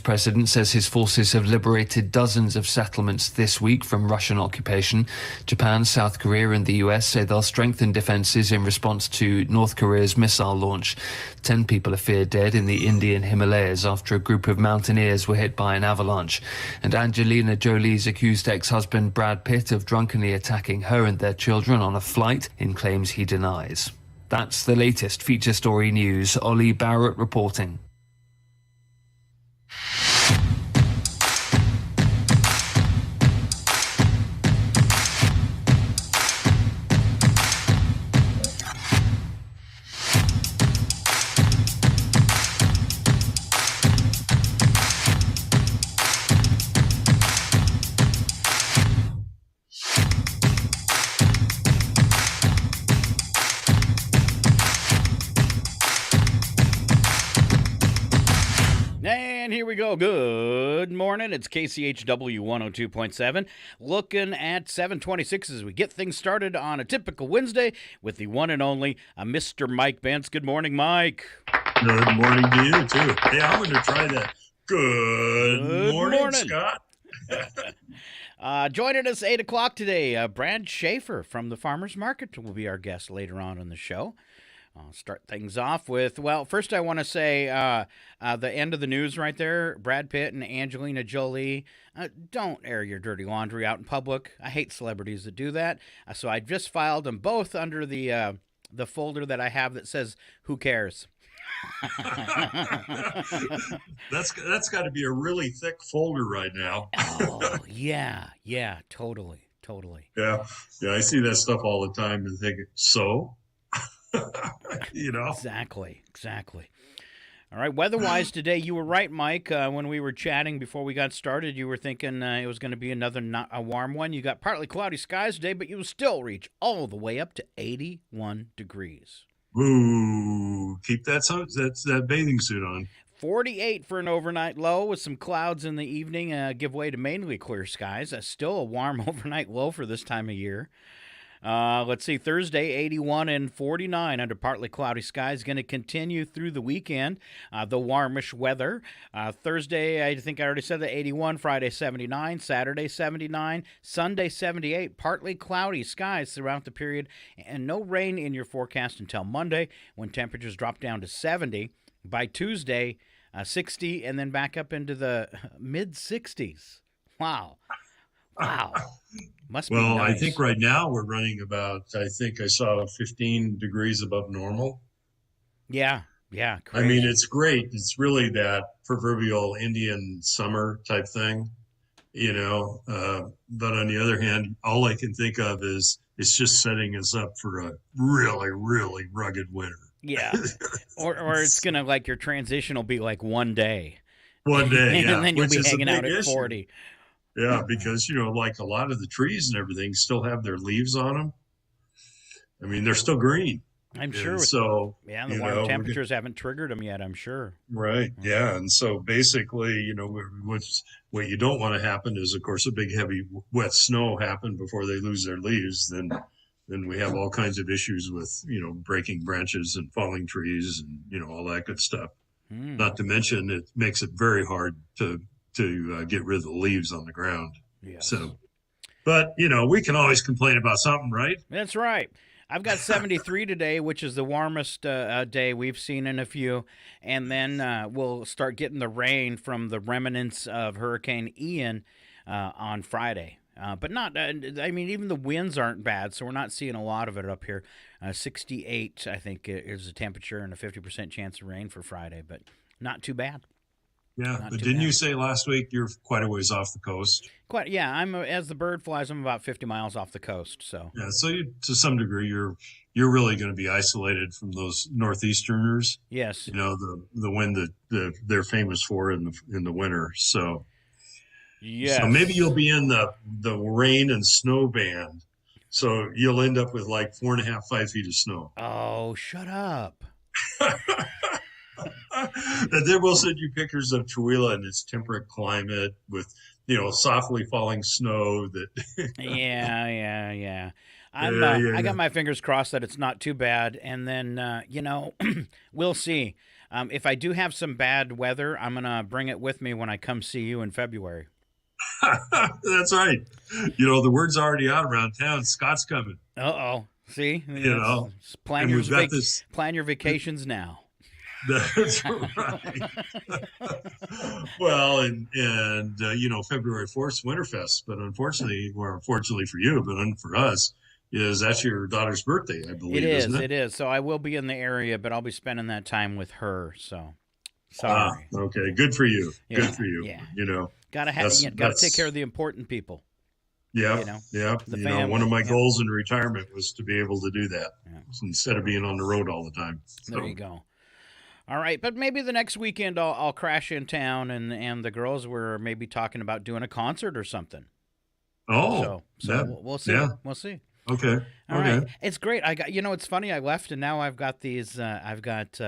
president says his forces have liberated dozens of settlements this week from Russian occupation. Japan, South Korea and the US say they'll strengthen defences in response to North Korea's missile launch. 10 people are feared dead in the Indian Himalayas after a group of mountaineers were hit by an avalanche. And Angelina Jolie's accused ex-husband Brad Pitt of drunkenly attacking her and their children on a flight in claims he denies. That's the latest feature story news. Ollie Barrett reporting. Here we go. Good morning. It's KCHW 102.7. Looking at 726 as we get things started on a typical Wednesday with the one and only Mr. Mike Bentz. Good morning, Mike. Good morning to you, too. Hey, I'm going to try that. Good morning, Scott. Joining us 8 o'clock today, Brad Schaefer from the Farmers Market will be our guest later on in the show. I'll start things off with, well, first I want to say the end of the news right there, Brad Pitt and Angelina Jolie, don't air your dirty laundry out in public. I hate celebrities that do that. So I just filed them both under the folder that I have that says, who cares? That's got to be a really thick folder right now. Oh, yeah, totally. Yeah, I see that stuff all the time and think, so? Exactly. All right, weather-wise today, you were right, Mike. When we were chatting before we got started, you were thinking it was going to be a warm one. You got partly cloudy skies today, but you will still reach all the way up to 81 degrees. Ooh, keep that bathing suit on. 48 for an overnight low with some clouds in the evening, give way to mainly clear skies. Still a warm overnight low for this time of year. Let's see, Thursday, 81 and 49 under partly cloudy skies. Going to continue through the weekend, the warmish weather. Thursday, I think I already said the 81, Friday, 79, Saturday, 79, Sunday, 78, partly cloudy skies throughout the period, and no rain in your forecast until Monday when temperatures drop down to 70. By Tuesday, 60, and then back up into the mid-60s. Wow. Must be nice. I think right now we're running about, I think I saw 15 degrees above normal. Yeah, crazy. I mean, it's great. It's really that proverbial Indian summer type thing, but on the other hand, all I can think of is it's just setting us up for a really, really rugged winter. Yeah, or it's going to, like, your transition will be like one day. One day, yeah. And then you'll be hanging out at 40. Yeah, because, like a lot of the trees and everything still have their leaves on them. I mean, they're still green. I'm sure. So, the warm temperatures haven't triggered them yet, I'm sure. Right. Yeah. And so basically, what you don't want to happen is, of course, a big, heavy, wet snow happen before they lose their leaves. Then we have all kinds of issues with, breaking branches and falling trees and, all that good stuff. Not to mention, it makes it very hard to get rid of the leaves on the ground. Yes. So, but, we can always complain about something, right? That's right. I've got 73 today, which is the warmest day we've seen in a few. And then we'll start getting the rain from the remnants of Hurricane Ian on Friday. But not, even the winds aren't bad, so we're not seeing a lot of it up here. 68, I think, is the temperature and a 50% chance of rain for Friday, but not too bad. Yeah, but didn't you say last week you're quite a ways off the coast? Quite, yeah. As the bird flies, I'm about 50 miles off the coast. So yeah, so to some degree, you're really going to be isolated from those northeasterners. Yes, the wind that they're famous for in the winter. So yes, so maybe you'll be in the rain and snow band. So you'll end up with like 4.5, 5 feet of snow. Oh, shut up. And then we'll send you pictures of Chihuahua and its temperate climate with, softly falling snow. Yeah. I got my fingers crossed that it's not too bad. And then, we'll see. If I do have some bad weather, I'm going to bring it with me when I come see you in February. That's right. You know, the word's already out around town. Scott's coming. Uh-oh. See? You know, plan and your we've got this. plan your vacations now. That's right. Well, and you know, February 4th, Winterfest, but unfortunately, or fortunately for you, but for us, that's your daughter's birthday, I believe, isn't it? It is. So I will be in the area, but I'll be spending that time with her. So sorry. Okay. Good for you. Yeah, Good for you. yeah. You know, gotta take care of the important people. Yeah. You know, yeah. the You family. know, one of my goals in retirement was to be able to do that Yeah. instead of being on the road all the time. So, There you go. All right, but maybe the next weekend I'll crash in town, and the girls were maybe talking about doing a concert or something. Oh, so we'll see. Yeah. We'll see. Okay. All okay. right, it's great. I got it's funny. I left, and now I've got these. I've got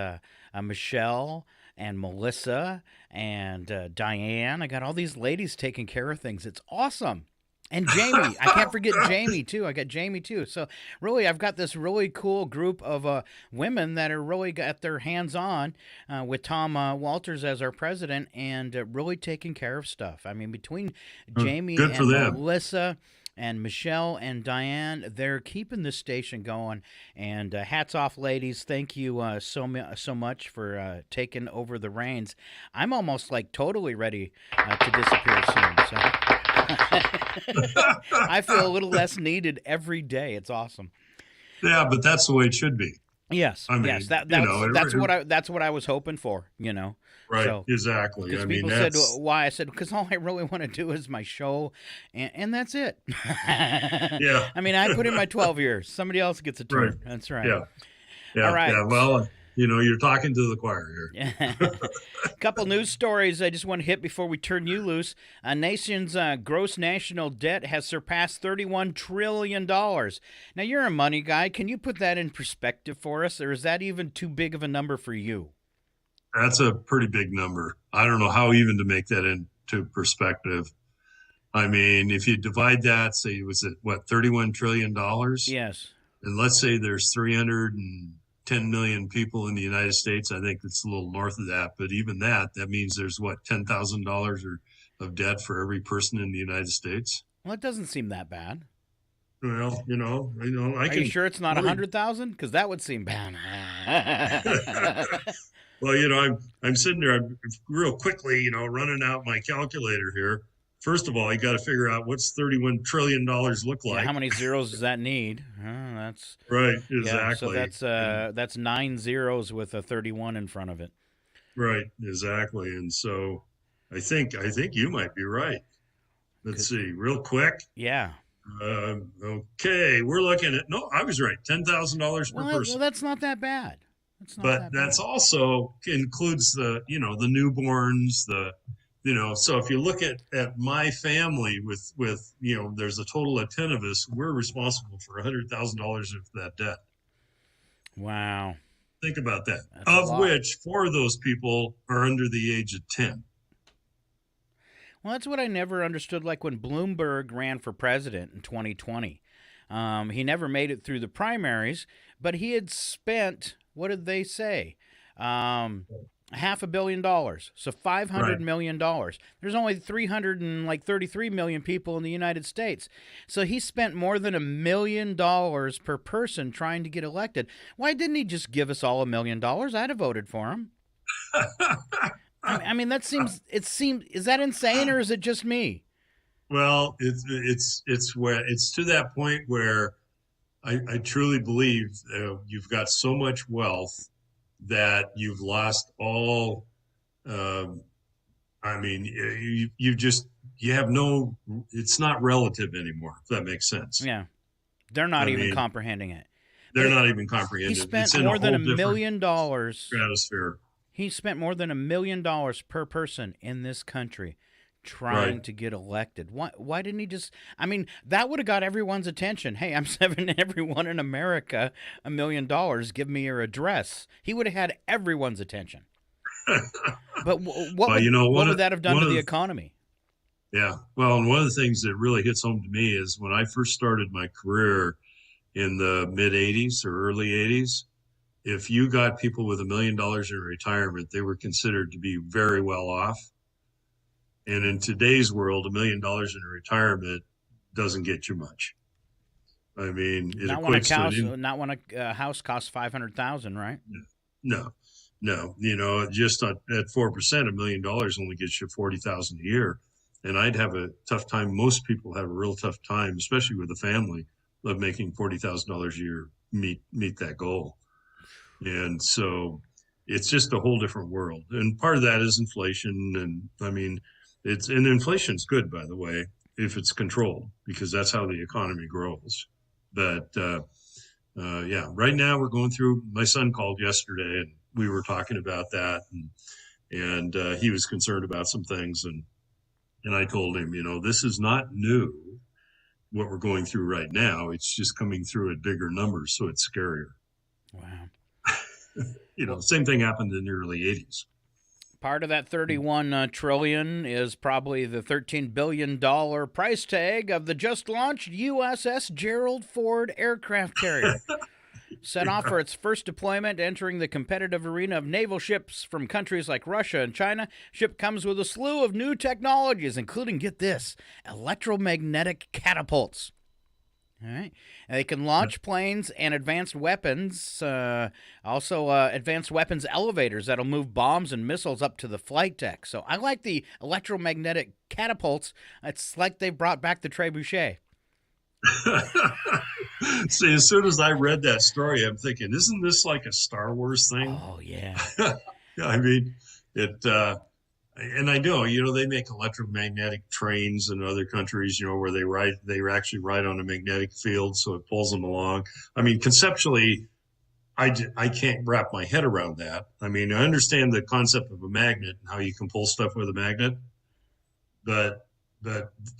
Michelle and Melissa and Diane. I got all these ladies taking care of things. It's awesome. And Jamie, I can't forget Jamie too. I got Jamie too. So really, I've got this really cool group of women that are really got their hands on with Tom Walters as our president and really taking care of stuff. I mean, between Jamie Good and for them. Melissa and Michelle and Diane, they're keeping this station going. And hats off, ladies. Thank you so much for taking over the reins. I'm almost like totally ready to disappear soon. So. I feel a little less needed every day. It's awesome. Yeah, but that's the way it should be. Yes, I mean, yes. That's what I was hoping for. You know. Right. So, exactly. because I mean, people said why, I said because all I really want to do is my show, and that's it. Yeah. I mean, I put in my 12 years. Somebody else gets a turn. Right. That's right. Yeah. Yeah. All right. Yeah. Well, you know, you're talking to the choir here. A couple news stories I just want to hit before we turn you loose. A nation's gross national debt has surpassed $31 trillion. Now, you're a money guy. Can you put that in perspective for us, or is that even too big of a number for you? That's a pretty big number. I don't know how even to make that into perspective. I mean, if you divide that, say, was it what, $31 trillion? Yes. And let's say there's 310 million people in the United States. I think it's a little north of that, but even that means there's what, $10,000 of debt for every person in the United States. Well, it doesn't seem that bad. Well, Are you sure it's not 100,000? Because that would seem bad. Well, I'm sitting there, I'm real quickly, running out my calculator here. First of all, you got to figure out what's $31 trillion look like. Yeah, how many zeros does that need? That's right, Yeah, exactly. so that's 9 zeros with a 31 in front of it. Right, exactly. And so I think you might be right. Let's see, real quick. Yeah. Okay, we're looking at I was right, $10,000 per person. Well, that's not that bad. That's also includes the the newborns, so if you look at my family with there's a total of 10 of us, we're responsible for $100,000 of that debt. Wow. Think about that. That's of which 4 of those people are under the age of 10. Well, that's what I never understood. Like when Bloomberg ran for president in 2020, he never made it through the primaries, but he had spent, what did they say? $500 million. So $500 million. There's only 333 million people in the United States. So he spent more than $1 million per person trying to get elected. Why didn't he just give us all $1 million? I'd have voted for him. I mean, is that insane, or is it just me? Well, it's to that point where I truly believe you've got so much wealth that you've lost all. I mean, you have no. It's not relative anymore. If that makes sense. Yeah, they're not even comprehending it. They're not even comprehending. He spent more than $1 million. Stratosphere. He spent more than $1 million per person in this country trying to get elected. Why didn't he just? I mean, that would have got everyone's attention. Hey, I'm saving everyone in America $1 million. Give me your address. He would have had everyone's attention. But what would that have done to the economy? Yeah. Well, and one of the things that really hits home to me is when I first started my career in the mid 80s or early 80s, if you got people with $1 million in retirement, they were considered to be very well off. And in today's world, $1 million in retirement doesn't get you much. I mean, it equates to not when a house costs $500,000, right? no. Just at 4%, $1 million only gets you $40,000 a year. And I'd have a tough time. Most people have a real tough time, especially with a family, of making $40,000 a year meet that goal. And so it's just a whole different world. And part of that is inflation. And I mean, inflation's good, by the way, if it's controlled, because that's how the economy grows. But right now we're going through, my son called yesterday and we were talking about that, and he was concerned about some things. And I told him, this is not new, what we're going through right now. It's just coming through at bigger numbers. So it's scarier. Wow. Same thing happened in the early 80s. Part of that $31 trillion is probably the $13 billion price tag of the just launched USS Gerald Ford aircraft carrier. Set off for its first deployment, entering the competitive arena of naval ships from countries like Russia and China. Ship comes with a slew of new technologies, including, get this, electromagnetic catapults. All right. And they can launch planes and advanced weapons, also advanced weapons elevators that'll move bombs and missiles up to the flight deck. So I like the electromagnetic catapults. It's like they brought back the trebuchet. See, as soon as I read that story, I'm thinking, isn't this like a Star Wars thing? Oh, yeah. I mean, and I know, they make electromagnetic trains in other countries, where they actually ride on a magnetic field, so it pulls them along. I mean, conceptually, I can't wrap my head around that. I mean, I understand the concept of a magnet and how you can pull stuff with a magnet, but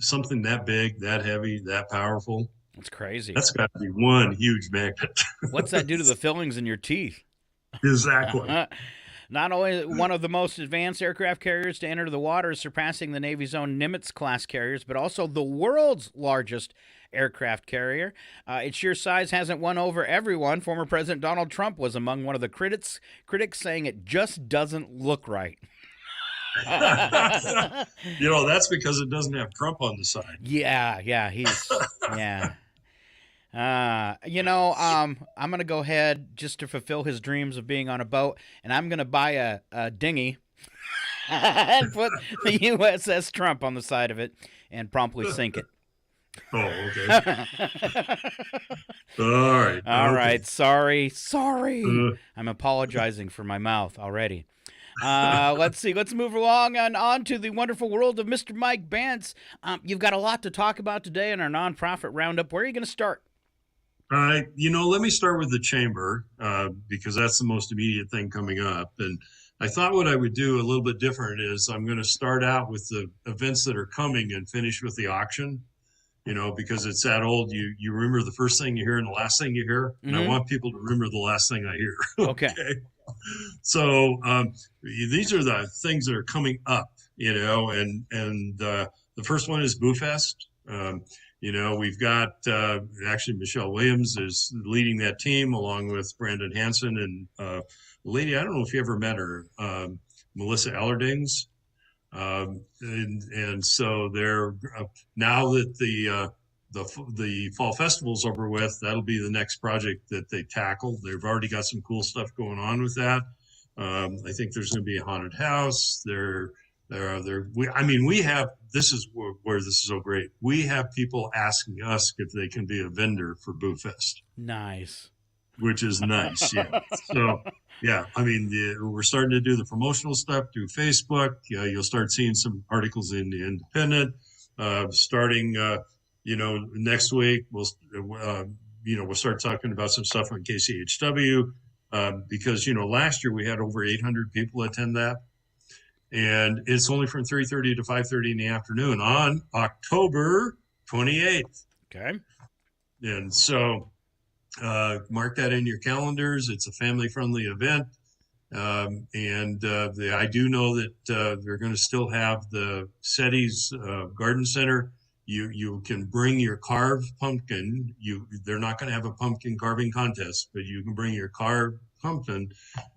something that big, that heavy, that powerful, that's crazy. That's got to be one huge magnet. What's that do to the fillings in your teeth? Exactly. Not only one of the most advanced aircraft carriers to enter the waters, surpassing the Navy's own Nimitz-class carriers, but also the world's largest aircraft carrier. Its sheer size hasn't won over everyone. Former President Donald Trump was among one of the critics saying it just doesn't look right. That's because it doesn't have Trump on the side. Yeah, yeah. I'm going to go ahead just to fulfill his dreams of being on a boat, and I'm going to buy a dinghy and put the USS Trump on the side of it and promptly sink it. Oh, okay. All right. Sorry. I'm apologizing for my mouth already. Let's see. Let's move along and on to the wonderful world of Mr. Mike Bentz. You've got a lot to talk about today in our nonprofit roundup. Where are you going to start? Let me start with the chamber because that's the most immediate thing coming up. And I thought what I would do a little bit different is I'm going to start out with the events that are coming and finish with the auction, because it's that old, you remember the first thing you hear and the last thing you hear. Mm-hmm. And I want people to remember the last thing I hear. Okay. So these are the things that are coming up, and the first one is Boo Fest. We've got actually Michelle Williams is leading that team along with Brandon Hansen and a lady, I don't know if you ever met her, Melissa Allerdings. And so they're now that the fall festival's over with, that'll be the next project that they tackle. They've already got some cool stuff going on with that. I think there's going to be a haunted house. We have, this is where this is so great. We have people asking us if they can be a vendor for Boo Fest. Nice. Which is nice. Yeah. So, yeah, we're starting to do the promotional stuff through Facebook. You'll start seeing some articles in the Independent. Starting, next week, we'll start talking about some stuff on KCHW because, last year we had over 800 people attend that. And it's only from 3:30 to 5:30 in the afternoon on October 28th. Okay. And so mark that in your calendars. It's a family-friendly event. I do know that they're going to still have the SETI's Garden Center. You can bring your carved pumpkin. They're not going to have a pumpkin carving contest, but you can bring your carved pumpkin,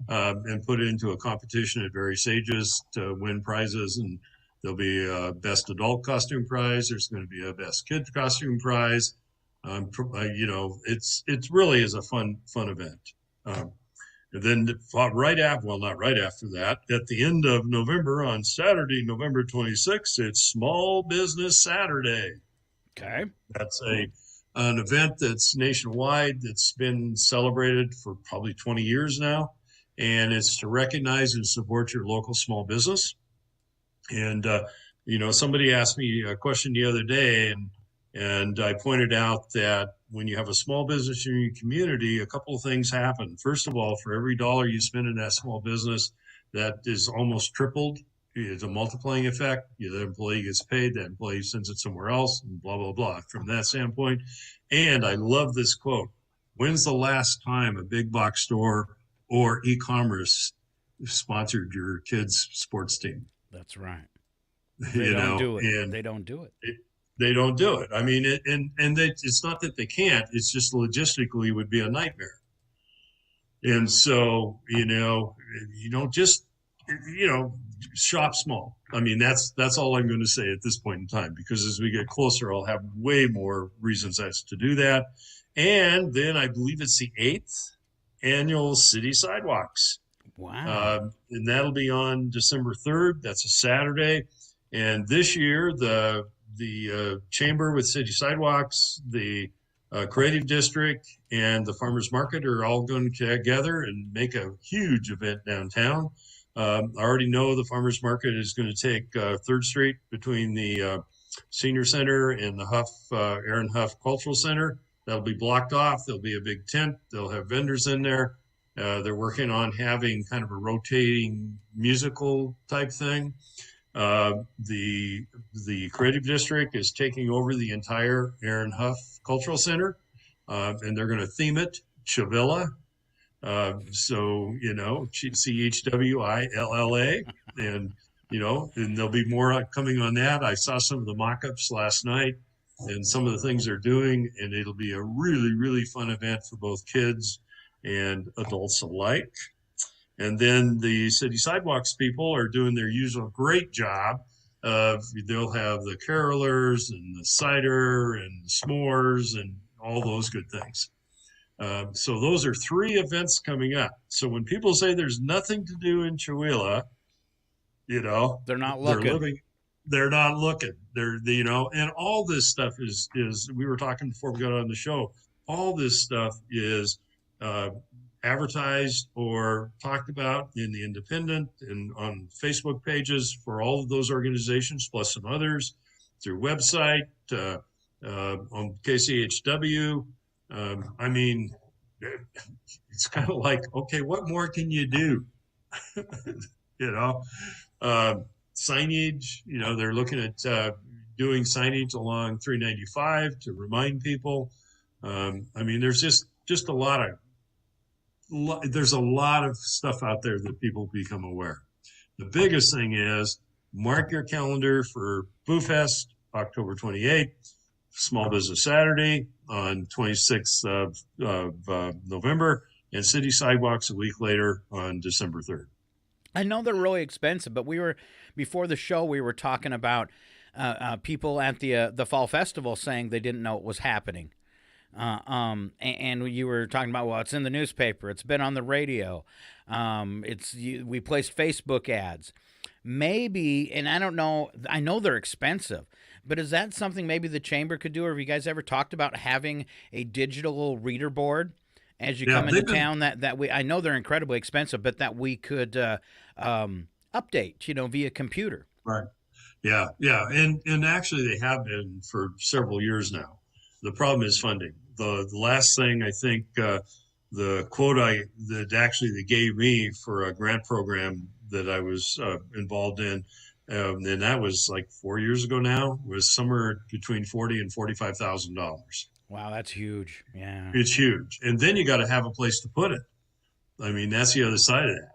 and put it into a competition at various ages to win prizes. And there'll be a best adult costume prize. There's going to be a best kid costume prize. It's really is a fun event. And then not right after that, at the end of November, on Saturday, November 26th, it's Small Business Saturday. Okay. That's an event that's nationwide, that's been celebrated for probably 20 years now. And it's to recognize and support your local small business. And, somebody asked me a question the other day, and I pointed out that when you have a small business in your community, a couple of things happen. First of all, for every dollar you spend in that small business, that is almost tripled. It's a multiplying effect. The employee gets paid, that employee sends it somewhere else, and blah, blah, blah, from that standpoint. And I love this quote. When's the last time a big box store or e-commerce sponsored your kids' sports team? That's right. They don't do it. They don't do it. They don't do it. I mean, it's not that they can't. It's just logistically would be a nightmare. And so, you don't just, shop small. I mean, that's all I'm going to say at this point in time, because as we get closer, I'll have way more reasons as to do that. And then I believe it's the 8th annual City Sidewalks. Wow. And that'll be on December 3rd. That's a Saturday. And this year, the Chamber with City Sidewalks, the Creative District, and the Farmers Market are all going together and make a huge event downtown. I already know the Farmers Market is going to take 3rd Street between the Senior Center and the Aaron Huff Cultural Center. That'll be blocked off. There'll be a big tent. They'll have vendors in there. They're working on having kind of a rotating musical type thing. The Creative District is taking over the entire Aaron Huff Cultural Center, and they're going to theme it Chavilla. CHWILLA, and there'll be more coming on that. I saw some of the mock-ups last night and some of the things they're doing, and it'll be a really, really fun event for both kids and adults alike. And then the City Sidewalks people are doing their usual great job of, they'll have the carolers and the cider and the s'mores and all those good things. So those are 3 events coming up. So when people say there's nothing to do in Chewelah, they're not looking. They're not looking. And all this stuff is we were talking before we got on the show. All this stuff is advertised or talked about in the Independent and on Facebook pages for all of those organizations, plus some others, through website, on KCHW. I mean, it's kind of like, okay, what more can you do? Signage, they're looking at doing signage along 395 to remind people. I mean, there's just a lot of stuff out there that people become aware. The biggest thing is mark your calendar for Boo Fest, October 28th, Small Business Saturday on 26th of November, and City Sidewalks a week later on December 3rd. I know they're really expensive, but before the show, we were talking about people at the Fall Festival saying they didn't know it was happening. And you were talking about, well, it's in the newspaper, it's been on the radio, we placed Facebook ads. Maybe, and I don't know, I know they're expensive, but is that something maybe the chamber could do? Or have you guys ever talked about having a digital reader board as you come into town that we, I know they're incredibly expensive, but that we could update, via computer? Right. Yeah. And actually they have been for several years now. The problem is funding. The last thing I think, the quote that they gave me for a grant program that I was involved in, and that was like 4 years ago now, was somewhere between $40,000 and $45,000. Wow, that's huge. Yeah, it's huge. And then you got to have a place to put it. I mean, that's the other side of that,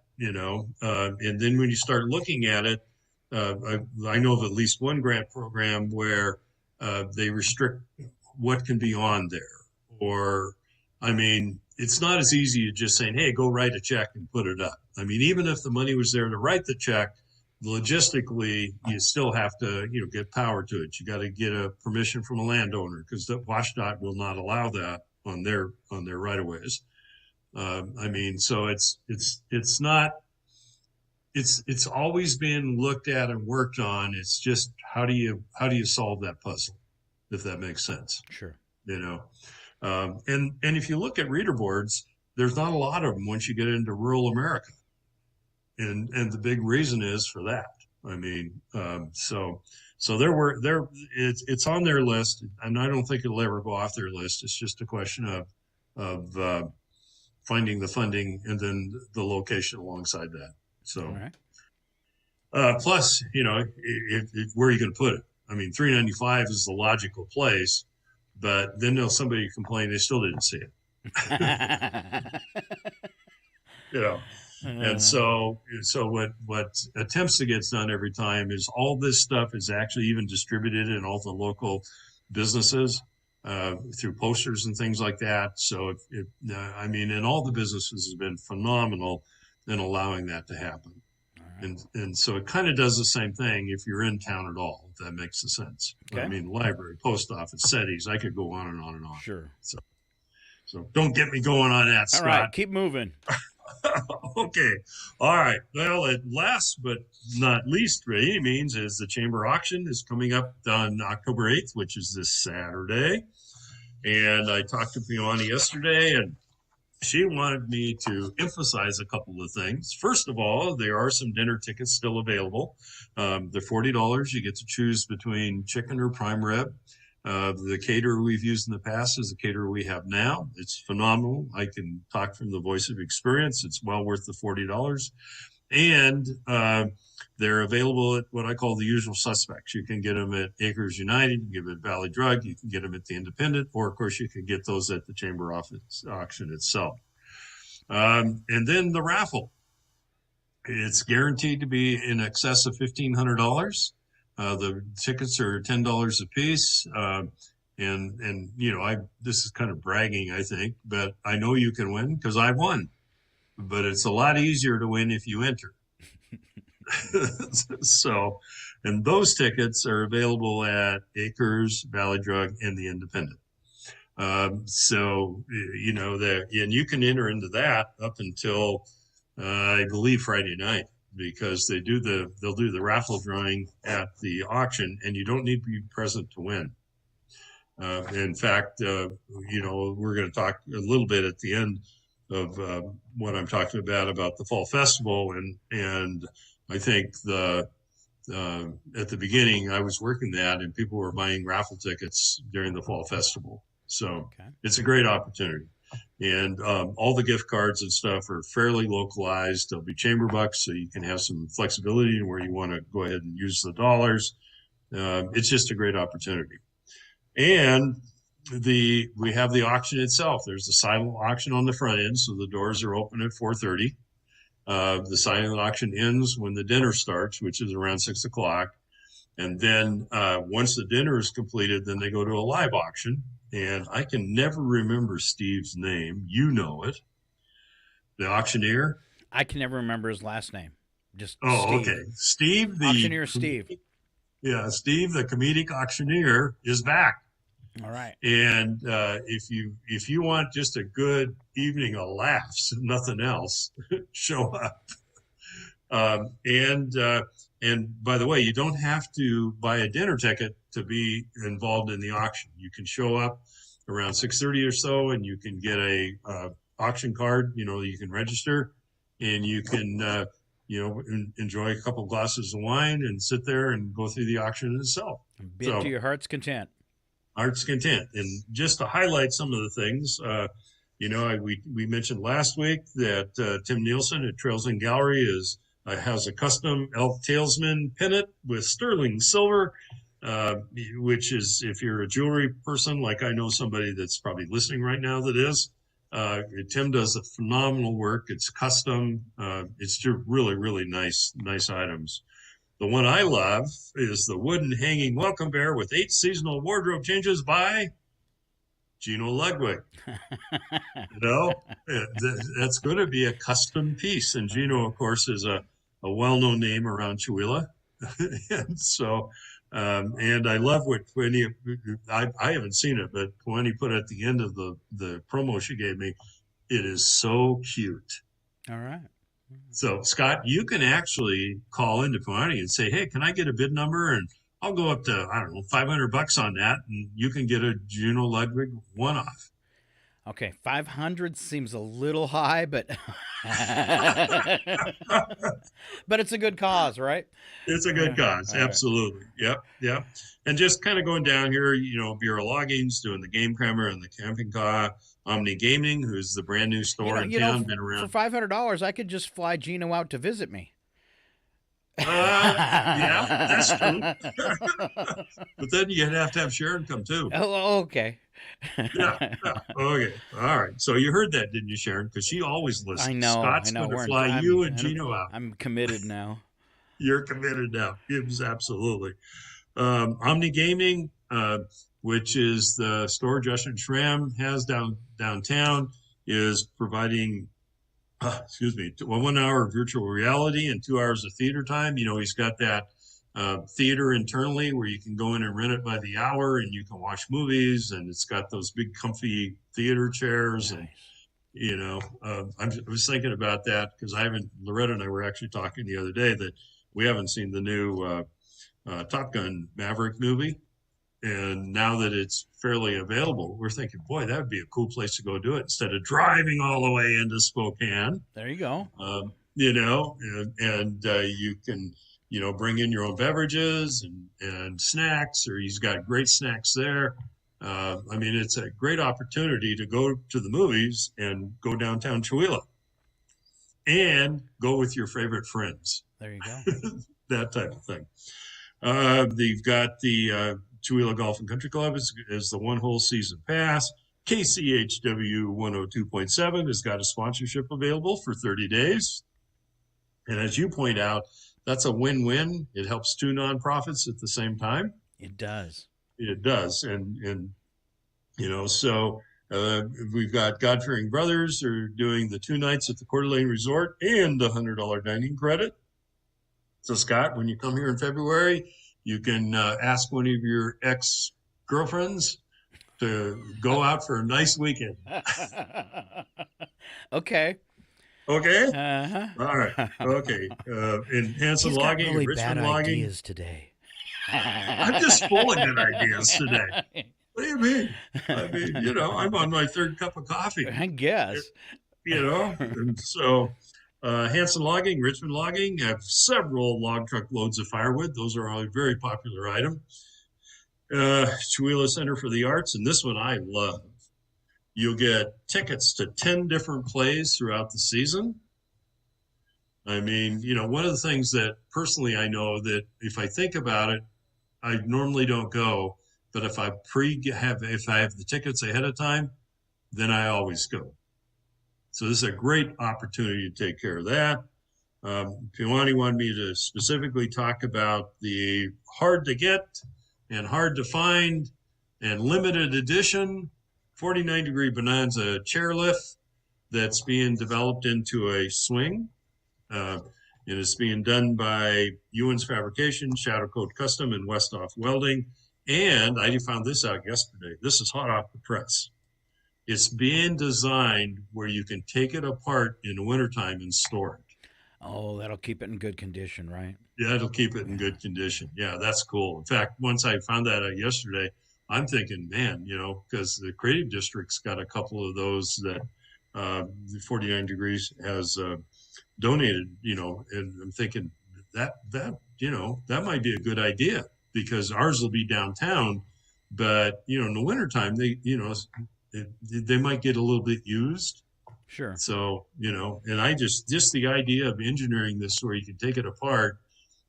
And then when you start looking at it, I know of at least one grant program where they restrict what can be on there, or I mean, it's not as easy as just saying, hey, go write a check and put it up. I mean, even if the money was there to write the check, logistically, you still have to, get power to it. You got to get a permission from a landowner because the WashDOT will not allow that on their right of ways. I mean, so it's not, it's always been looked at and worked on. It's just how do you solve that puzzle, if that makes sense? Sure. And if you look at reader boards, there's not a lot of them once you get into rural America. And the big reason is for that. I mean, so it's on their list, and I don't think it'll ever go off their list. It's just a question of finding the funding and then the location alongside that. So, all right. Plus, where are you going to put it? I mean, 395 is the logical place, but then somebody complain they still didn't see it. And so what attempts to get done every time is all this stuff is actually even distributed in all the local businesses through posters and things like that. So and all the businesses have been phenomenal in allowing that to happen. Right. And so it kind of does the same thing if you're in town at all, if that makes sense. Okay. I mean, library, post office, cities, I could go on and on and on. Sure. So don't get me going on that, Scott. All right, keep moving. Okay. All right. Well, at last but not least, by any means, is the chamber auction is coming up on October 8th, which is this Saturday. And I talked to Fiona yesterday, and she wanted me to emphasize a couple of things. First of all, there are some dinner tickets still available. They're $40. You get to choose between chicken or prime rib. The caterer we've used in the past is the caterer we have now. It's phenomenal. I can talk from the voice of experience. It's well worth the $40. And they're available at what I call the usual suspects. You can get them at Acres United, you can get them at Valley Drug, you can get them at the Independent, or of course you can get those at the chamber office auction itself. And then the raffle. It's guaranteed to be in excess of $1,500. The tickets are $10 a piece. And this is kind of bragging, I think, but I know you can win because I won. But it's a lot easier to win if you enter. So, and those tickets are available at Acres, Valley Drug, and the Independent. And you can enter into that up until I believe Friday night, because they'll do the raffle drawing at the auction, and you don't need to be present to win. In fact, we're going to talk a little bit at the end of what I'm talking about the fall festival, and I think at the beginning I was working that, and people were buying raffle tickets during the fall festival. So It's a great opportunity. And all the gift cards and stuff are fairly localized. They'll be chamber bucks, so you can have some flexibility in where you want to go ahead and use the dollars. It's just a great opportunity. And we have the auction itself. There's the silent auction on the front end, so the doors are open at 4:30. The silent auction ends when the dinner starts, which is around 6 o'clock. And then once the dinner is completed, then they go to a live auction. And I can never remember Steve's name. You know it. The auctioneer. I can never remember his last name. Just Steve. Okay. Steve, the auctioneer Steve. Yeah, Steve, the comedic auctioneer, is back. All right. And if you want just a good evening of laughs, nothing else, show up. And by the way, you don't have to buy a dinner ticket to be involved in the auction. You can show up around 6:30 or so, and you can get a auction card. You can register, and you can enjoy a couple glasses of wine and sit there and go through the auction itself. Bid to your heart's content. Heart's content. And just to highlight some of the things, we mentioned last week that Tim Nielsen at Trails and Gallery has a custom elk talesman pennant with sterling silver, which is, if you're a jewelry person, like I know somebody that's probably listening right now that is, Tim does a phenomenal work. It's custom. It's just really, really nice items. The one I love is the wooden hanging welcome bear with 8 seasonal wardrobe changes by Gino Ludwig. That's going to be a custom piece. And Gino, of course, is a well-known name around Chihuahua. And so, and I love what Quinny, I haven't seen it, but Quinny put at the end of the promo she gave me, it is so cute. All right. So, Scott, you can actually call into Quinny and say, hey, can I get a bid number? And I'll go up to, I don't know, $500 on that, and you can get a Gino Ludwig one-off. Okay, 500 seems a little high, but but it's a good cause, right? It's a good cause, All right. absolutely. Yep. And just kind of going down here, Bureau Logging's doing the game camera and the camping car. Omni Gaming, who's the brand new store in town, been around. For $500, I could just fly Gino out to visit me. Yeah, that's true. But then you'd have to have Sharon come too. Oh, okay. Yeah. Okay. All right. So you heard that, didn't you, Sharon? Because she always listens. I know. Scott's going to fly you and Gino out. I'm committed now. You're committed now. Yes, absolutely. Omni Gaming, which is the store Justin Schramm has downtown, is providing 1 hour of virtual reality and 2 hours of theater time. He's got that theater internally where you can go in and rent it by the hour and you can watch movies, and it's got those big comfy theater chairs. Nice. And I was thinking about that because Loretta and I were actually talking the other day that we haven't seen the new Top Gun Maverick movie. And now that it's fairly available, we're thinking, boy, that would be a cool place to go do it instead of driving all the way into Spokane. There you go. And you can, bring in your own beverages and snacks, or he's got great snacks there. It's a great opportunity to go to the movies and go downtown Chihuahua and go with your favorite friends. There you go. That type of thing. They've got the Chihuahua Golf and Country Club is the one whole season pass. KCHW 102.7 has got a sponsorship available for 30 days. And as you point out, that's a win-win. It helps two nonprofits at the same time. It does. It does. And so we've got God-Fearing Brothers who are doing the 2 nights at the Coeur d'Alene Resort and the $100 dining credit. So, Scott, when you come here in February, you can ask one of your ex-girlfriends to go out for a nice weekend. Okay. Okay? Uh-huh. All right. Okay. In Hanson He's Logging, got really Richmond bad Logging. ideas today. I'm just full of good ideas today. What do you mean? I'm on my 3rd cup of coffee. I guess. And so Hanson Logging, Richmond Logging have several log truck loads of firewood. Those are all a very popular item. Chihuahua Center for the Arts, and this one I love. You'll get tickets to 10 different plays throughout the season. One of the things that personally I know that if I think about it, I normally don't go, but if I have the tickets ahead of time, then I always go. So this is a great opportunity to take care of that. Piwani wanted me to specifically talk about the hard to get and hard to find and limited edition 49-degree Bonanza chairlift that's being developed into a swing. And it's being done by Ewan's Fabrication, Shadow Code Custom, and Westoff Welding. And I found this out yesterday. This is hot off the press. It's being designed where you can take it apart in the wintertime and store it. Oh, that'll keep it in good condition, right? Yeah, it'll keep it in good condition. Yeah, that's cool. In fact, once I found that out yesterday, I'm thinking, man, because the Creative District's got a couple of those that 49 Degrees has donated, and I'm thinking that might be a good idea because ours will be downtown, but, in the wintertime, they might get a little bit used. Sure. So, and I just the idea of engineering this where you can take it apart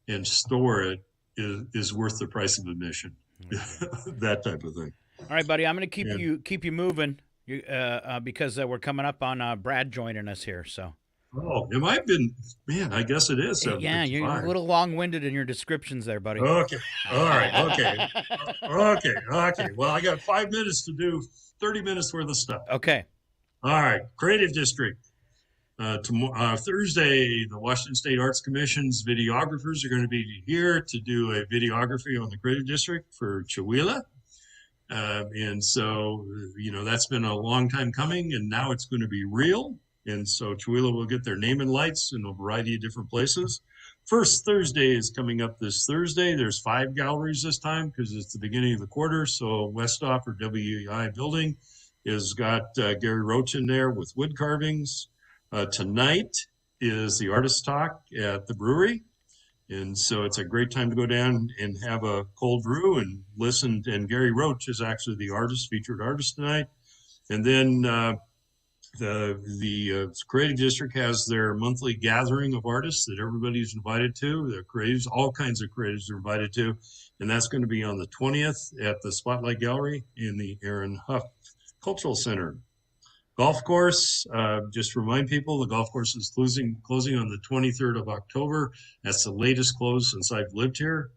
and store it is worth the price of admission. That type of thing. All right, buddy. I'm going to keep you moving because we're coming up on Brad joining us here. So. Oh, it might have been, man, I guess it is Yeah, you're 7:55. a little long-winded in your descriptions there, buddy. Okay. All right. Okay. Okay. Well, I got 5 minutes to do 30 minutes worth of stuff. Okay. All right. Creative District. Thursday, the Washington State Arts Commission's videographers are going to be here to do a videography on the Creative District for Chewelah. And so, that's been a long time coming, and now it's going to be real. And so Chewelah will get their name and lights in a variety of different places. First Thursday is coming up this Thursday. There's 5 galleries this time because it's the beginning of the quarter. So Westhoff or WEI building has got Gary Roach in there with wood carvings. Tonight is the artist talk at the brewery. And so it's a great time to go down and have a cold brew and listen. And Gary Roach is actually the featured artist tonight. And then the Creative District has their monthly gathering of artists that everybody's invited to. The creatives, all kinds of creatives are invited to. And that's going to be on the 20th at the Spotlight Gallery in the Aaron Huff Cultural Center. Golf course, just remind people, the golf course is closing on the 23rd of October. That's the latest close since I've lived here.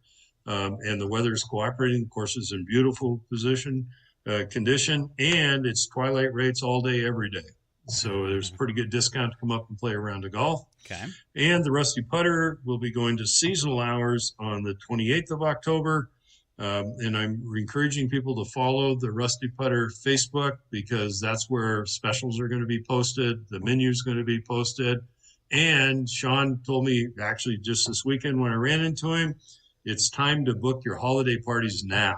And the weather is cooperating. The course is in beautiful condition, and it's twilight rates all day, every day. So there's a pretty good discount to come up and play a round of golf. Okay. And the Rusty Putter will be going to seasonal hours on the 28th of October. And I'm encouraging people to follow the Rusty Putter Facebook because that's where specials are going to be posted. The menu is going to be posted. And Sean told me actually just this weekend when I ran into him, it's time to book your holiday parties now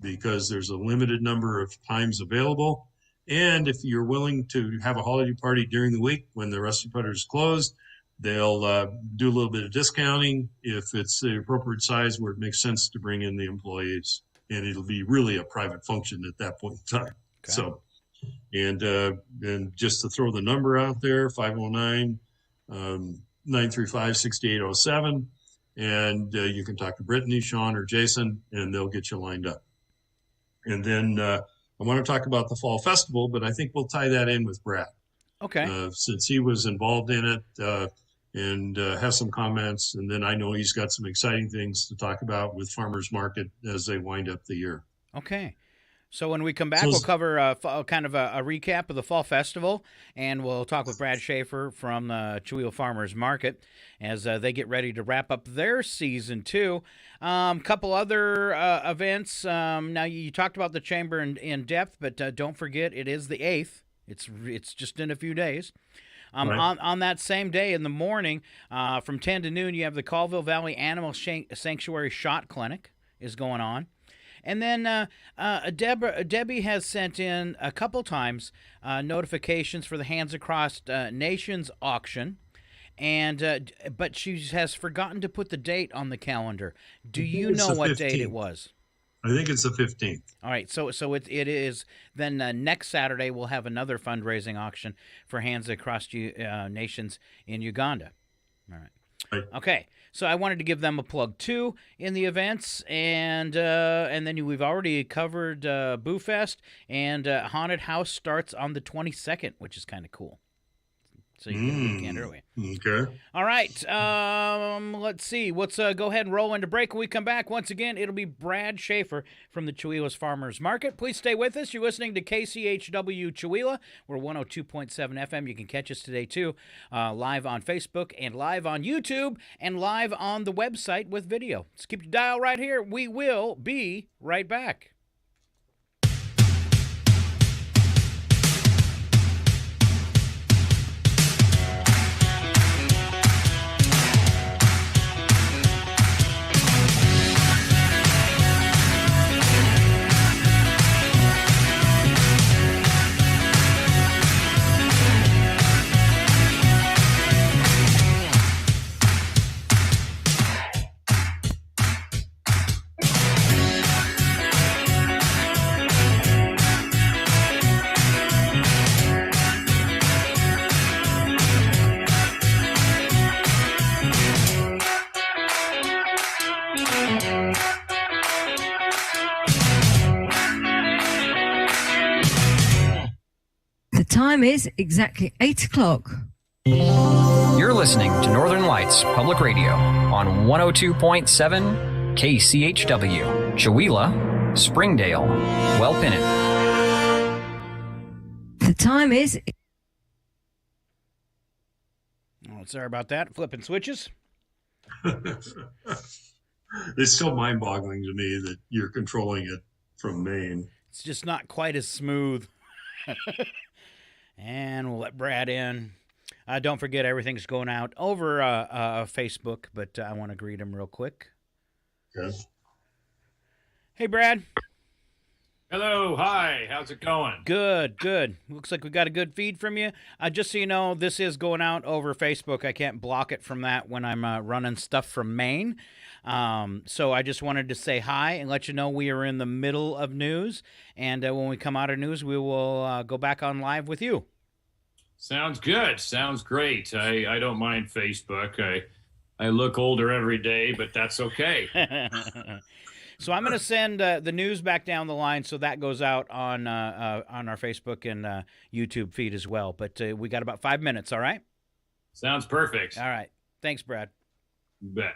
because there's a limited number of times available. And if you're willing to have a holiday party during the week when the Rusty Putter is closed, they'll do a little bit of discounting if it's the appropriate size where it makes sense to bring in the employees. And it'll be really a private function at that point in time. Okay. So, and just to throw the number out there, 509-935-6807. And you can talk to Brittany, Sean, or Jason, and they'll get you lined up. And then I want to talk about the Fall Festival, but I think we'll tie that in with Brad. Okay. Since he was involved in it and has some comments. And then I know he's got some exciting things to talk about with Farmers Market as they wind up the year. Okay. So when we come back, we'll cover kind of a recap of the Fall Festival, and we'll talk with Brad Schaefer from the Chewelah Farmers Market as they get ready to wrap up their season 2. Couple other events. Now, you talked about the Chamber in depth, but don't forget it is the 8th. It's just in a few days. Right. On that same day in the morning, from 10 to noon, you have the Colville Valley Animal Sanctuary Shot Clinic is going on. And then Debbie has sent in a couple times notifications for the Hands Across Nations auction, but she has forgotten to put the date on the calendar. Do you know what date it was? I think it's the 15th. All right, so it is then next Saturday we'll have another fundraising auction for Hands Across Nations in Uganda. All right. Okay, so I wanted to give them a plug too in the events, and then we've already covered Boo Fest, and Haunted House starts on the 22nd, which is kind of cool. So you get a weekend early. Okay. All right. Let's see. Let's go ahead and roll into break. When we come back, once again, it'll be Brad Schaefer from the Chewelah Farmers Market. Please stay with us. You're listening to KCHW Chewelah. We're 102.7 FM. You can catch us today, too, live on Facebook and live on YouTube and live on the website with video. So keep your dial right here. We will be right back. The time is exactly 8 o'clock. You're listening to Northern Lights Public Radio on 102.7 KCHW, Chewelah, Springdale, Welpinit. The time is... Oh, sorry about that. Flipping switches. It's still mind-boggling to me that you're controlling it from Maine. It's just not quite as smooth. And we'll let Brad in. Don't forget, everything's going out over Facebook, but I want to greet him real quick. Okay. Hey, Brad. Hello, hi, how's it going? Good, good. Looks like we got a good feed from you. Just so you know, this is going out over Facebook. I can't block it from that when I'm running stuff from Maine. So I just wanted to say hi and let you know we are in the middle of news. And when we come out of news, we will go back on live with you. Sounds good, sounds great. I don't mind Facebook. I look older every day, but that's okay. So I'm going to send the news back down the line, so that goes out on our Facebook and YouTube feed as well. But we got about 5 minutes, all right? Sounds perfect. All right. Thanks, Brad. You bet.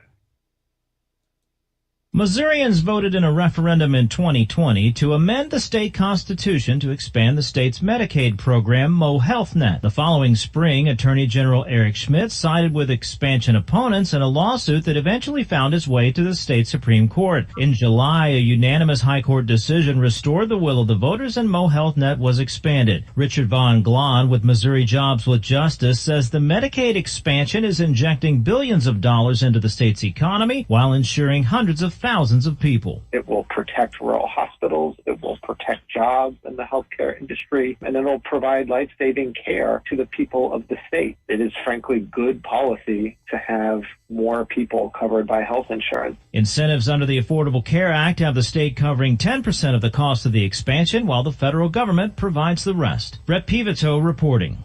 Missourians voted in a referendum in 2020 to amend the state constitution to expand the state's Medicaid program, MoHealthNet. The following spring, Attorney General Eric Schmidt sided with expansion opponents in a lawsuit that eventually found its way to the state Supreme Court. In July, a unanimous high court decision restored the will of the voters and MoHealthNet was expanded. Richard Von Glahn with Missouri Jobs with Justice says the Medicaid expansion is injecting billions of dollars into the state's economy while ensuring hundreds of thousands of people. It will protect rural hospitals, it will protect jobs in the healthcare industry, and it will provide life-saving care to the people of the state. It is frankly good policy to have more people covered by health insurance. Incentives under the Affordable Care Act have the state covering 10% of the cost of the expansion, while the federal government provides the rest. Brett Pivito reporting.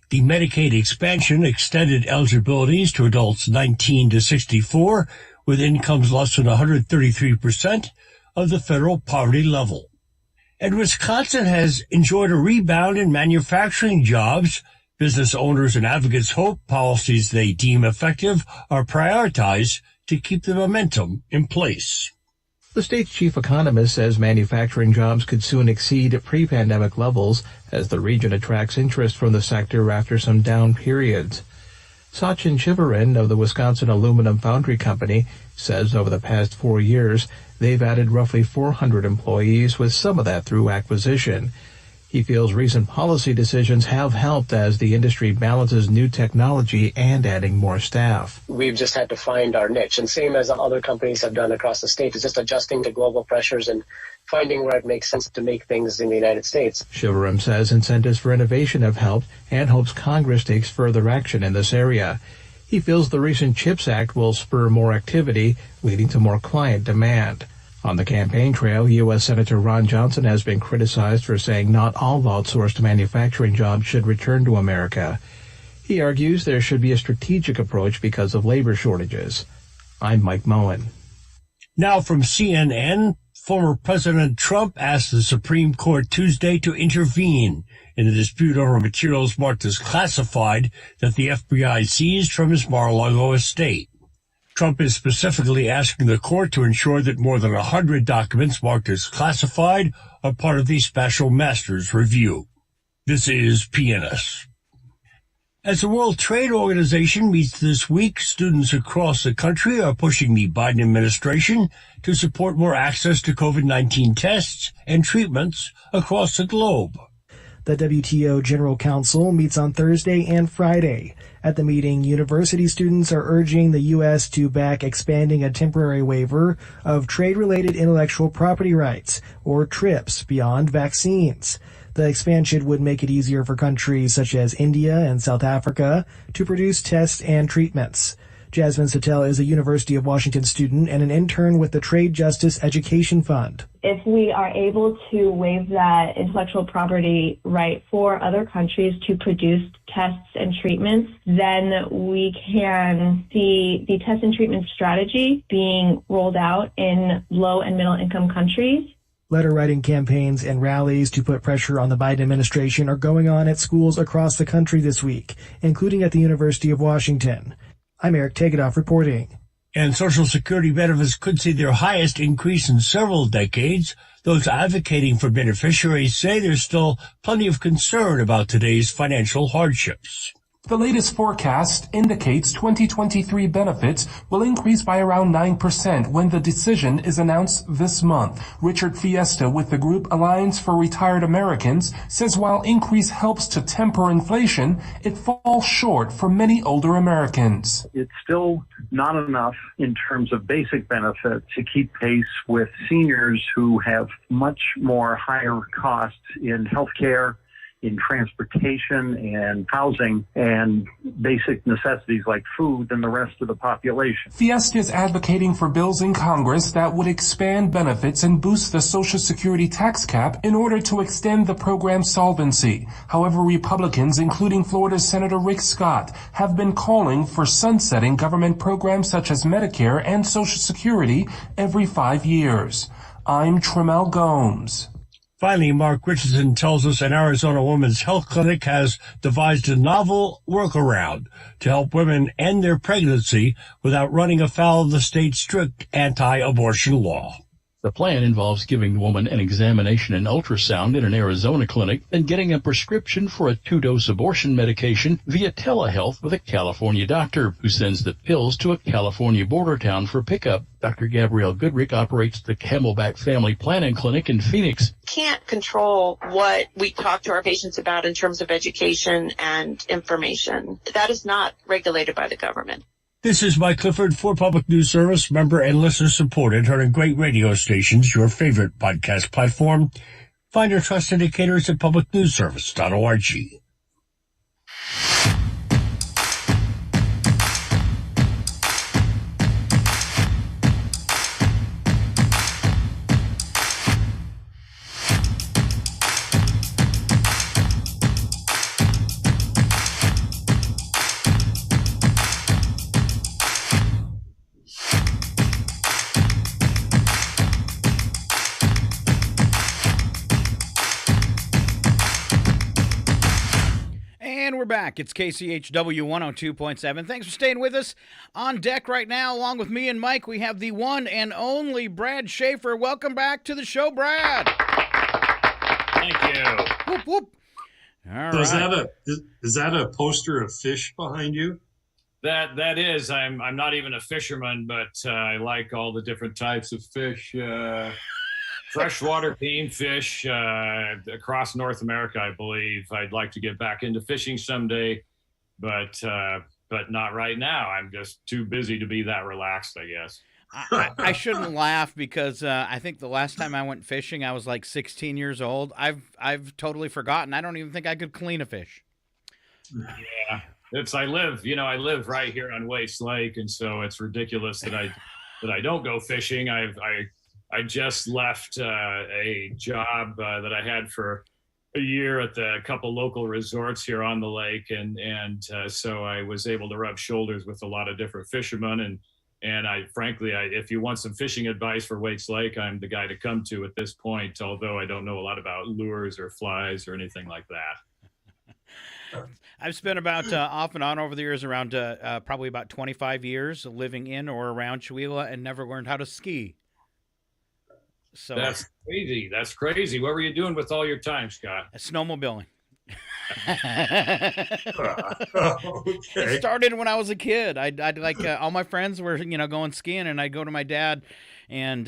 The Medicaid expansion extended eligibilities to adults 19 to 64 with incomes less than 133% of the federal poverty level. And Wisconsin has enjoyed a rebound in manufacturing jobs. Business owners and advocates hope policies they deem effective are prioritized to keep the momentum in place. The state's chief economist says manufacturing jobs could soon exceed pre-pandemic levels as the region attracts interest from the sector after some down periods. Sachin Chivarin of the Wisconsin Aluminum Foundry Company says over the past 4 years, they've added roughly 400 employees, with some of that through acquisition. He feels recent policy decisions have helped as the industry balances new technology and adding more staff. We've just had to find our niche, and same as other companies have done across the state, is just adjusting to global pressures and finding where it makes sense to make things in the United States. Shivaram says incentives for innovation have helped and hopes Congress takes further action in this area. He feels the recent CHIPS Act will spur more activity, leading to more client demand. On the campaign trail, U.S. Senator Ron Johnson has been criticized for saying not all outsourced manufacturing jobs should return to America. He argues there should be a strategic approach because of labor shortages. I'm Mike Moen. Now from CNN, former President Trump asked the Supreme Court Tuesday to intervene in a dispute over materials marked as classified that the FBI seized from his Mar-a-Lago estate. Trump is specifically asking the court to ensure that more than 100 documents marked as classified are part of the Special Masters Review. This is PNS. As the World Trade Organization meets this week, students across the country are pushing the Biden administration to support more access to COVID-19 tests and treatments across the globe. The WTO General Council meets on Thursday and Friday. At the meeting, university students are urging the U.S. to back expanding a temporary waiver of trade-related intellectual property rights, or TRIPS, beyond vaccines. The expansion would make it easier for countries such as India and South Africa to produce tests and treatments. Jasmine Sattel is a University of Washington student and an intern with the Trade Justice Education Fund. If we are able to waive that intellectual property right for other countries to produce tests and treatments, then we can see the test and treatment strategy being rolled out in low and middle income countries. Letter-writing campaigns and rallies to put pressure on the Biden administration are going on at schools across the country this week, including at the University of Washington. I'm Eric Tegedoff reporting. And Social Security benefits could see their highest increase in several decades. Those advocating for beneficiaries say there's still plenty of concern about today's financial hardships. The latest forecast indicates 2023 benefits will increase by around 9% when the decision is announced this month. Richard Fiesta with the group Alliance for Retired Americans says while increase helps to temper inflation, it falls short for many older Americans. It's still not enough in terms of basic benefit to keep pace with seniors who have much more higher costs in healthcare, in transportation and housing and basic necessities like food than the rest of the population. Fiesta is advocating for bills in Congress that would expand benefits and boost the Social Security tax cap in order to extend the program's solvency. However, Republicans, including Florida's Senator Rick Scott, have been calling for sunsetting government programs such as Medicare and Social Security every 5 years. I'm Tremel Gomes. Finally, Mark Richardson tells us an Arizona women's health clinic has devised a novel workaround to help women end their pregnancy without running afoul of the state's strict anti-abortion law. The plan involves giving the woman an examination and ultrasound in an Arizona clinic, then getting a prescription for a 2-dose abortion medication via telehealth with a California doctor who sends the pills to a California border town for pickup. Dr. Gabrielle Goodrick operates the Camelback Family Planning Clinic in Phoenix. Can't control what we talk to our patients about in terms of education and information. That is not regulated by the government. This is Mike Clifford for Public News Service, member and listener supported, heard on great radio stations, your favorite podcast platform. Find your trust indicators at publicnewsservice.org. We're back. It's KCHW 102.7. Thanks for staying with us. On deck right now, along with me and Mike, we have the one and only Brad Schaefer. Welcome back to the show, Brad. Thank you. Whoop, whoop. All So right. is that a poster of fish behind you? That is. I'm not even a fisherman, but I like all the different types of fish. Freshwater game fish across North America, I believe. I'd like to get back into fishing someday, but not right now. I'm just too busy to be that relaxed, I guess. I shouldn't laugh because I think the last time I went fishing, I was like 16 years old. I've totally forgotten. I don't even think I could clean a fish. Yeah, I live right here on Waste Lake, and so it's ridiculous that I don't go fishing. I just left a job that I had for a year at a couple local resorts here on the lake, and so I was able to rub shoulders with a lot of different fishermen, and I frankly, if you want some fishing advice for Waits Lake, I'm the guy to come to at this point, although I don't know a lot about lures or flies or anything like that. I've spent about off and on over the years around probably about 25 years living in or around Chewelah and never learned how to ski. So That's crazy. That's crazy. What were you doing with all your time, Scott? Snowmobiling. Okay. It started when I was a kid. I'd like all my friends were going skiing, and I'd go to my dad. And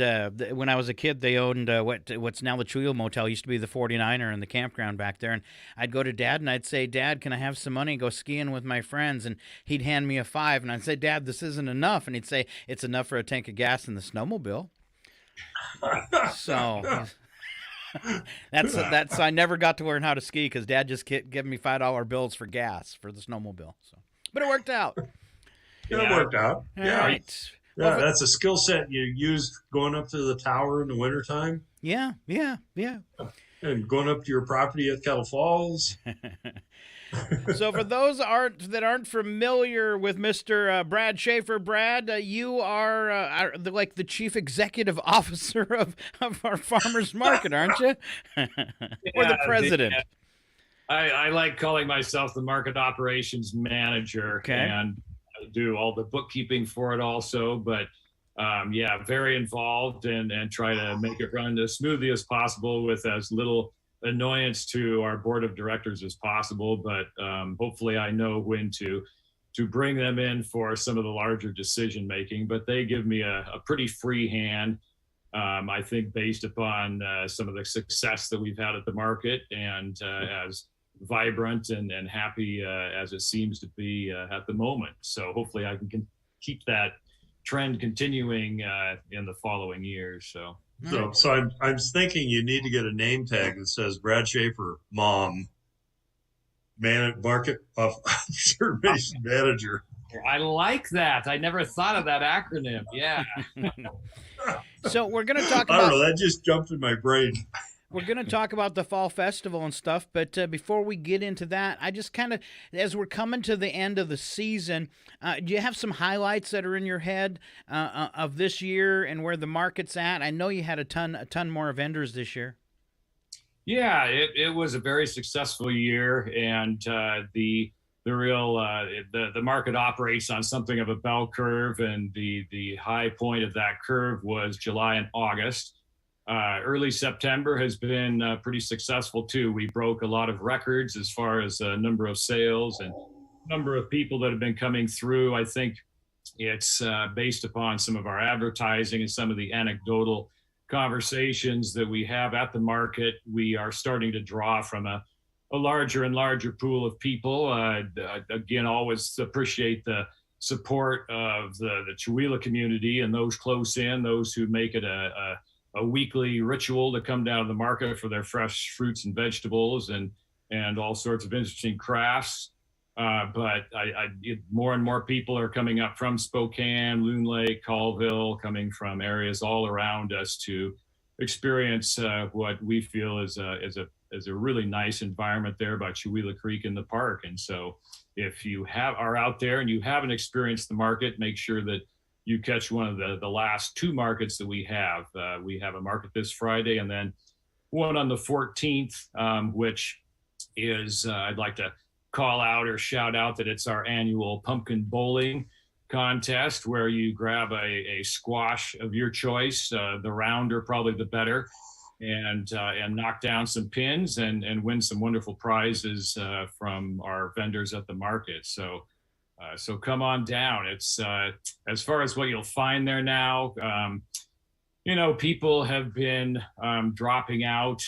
when I was a kid, they owned what's now the Chewelah Motel. Used to be the 49er in the campground back there. And I'd go to Dad, and I'd say, "Dad, can I have some money and go skiing with my friends?" And he'd hand me a $5, and I'd say, "Dad, this isn't enough." And he'd say, "It's enough for a tank of gas in the snowmobile." So that's I never got to learn how to ski because Dad just kept giving me $5 bills for gas for the snowmobile. So, but it worked out. It worked out. All Yeah. right. Yeah, Well, that's a skill set you used going up to the tower in the wintertime Yeah. and going up to your property at Kettle Falls. So for those that aren't familiar with Mr. Brad Schaefer, Brad, you are like the chief executive officer of our farmers market, aren't you? Or the president? I like calling myself the market operations manager, and I do all the bookkeeping for it also. But very involved and try to make it run as smoothly as possible with as little annoyance to our board of directors as possible. But hopefully I know when to bring them in for some of the larger decision making. But they give me a pretty free hand, I think, based upon some of the success that we've had at the market, and as vibrant and happy as it seems to be at the moment. So hopefully I can keep that trend continuing in the following years. So I'm thinking you need to get a name tag that says Brad Schaefer, Mom, Market Observation Manager. I like that. I never thought of that acronym. Yeah. So we're going to talk about... I don't know. That just jumped in my brain. We're going to talk about the Fall Festival and stuff, but before we get into that, I just kind of, as we're coming to the end of the season, do you have some highlights that are in your head of this year and where the market's at? I know you had a ton more vendors this year. Yeah, it was a very successful year, and the market operates on something of a bell curve, and the high point of that curve was July and August. Early September has been pretty successful too. We broke a lot of records as far as number of sales and number of people that have been coming through. I think it's based upon some of our advertising and some of the anecdotal conversations that we have at the market. We are starting to draw from a larger and larger pool of people. Again, always appreciate the support of the Chewelah community and those close in, those who make it a weekly ritual to come down to the market for their fresh fruits and vegetables and all sorts of interesting crafts. But more and more people are coming up from Spokane, Loon Lake, Colville, coming from areas all around us to experience what we feel is a really nice environment there by Chewelah Creek in the park. And so if you are out there and you haven't experienced the market, make sure that you catch one of the last two markets that we have. We have a market this Friday and then one on the 14th, which is, I'd like to call out or shout out that it's our annual pumpkin bowling contest, where you grab a squash of your choice, the rounder probably the better, and knock down some pins and win some wonderful prizes from our vendors at the market. So come on down. It's as far as what you'll find there now, people have been dropping out.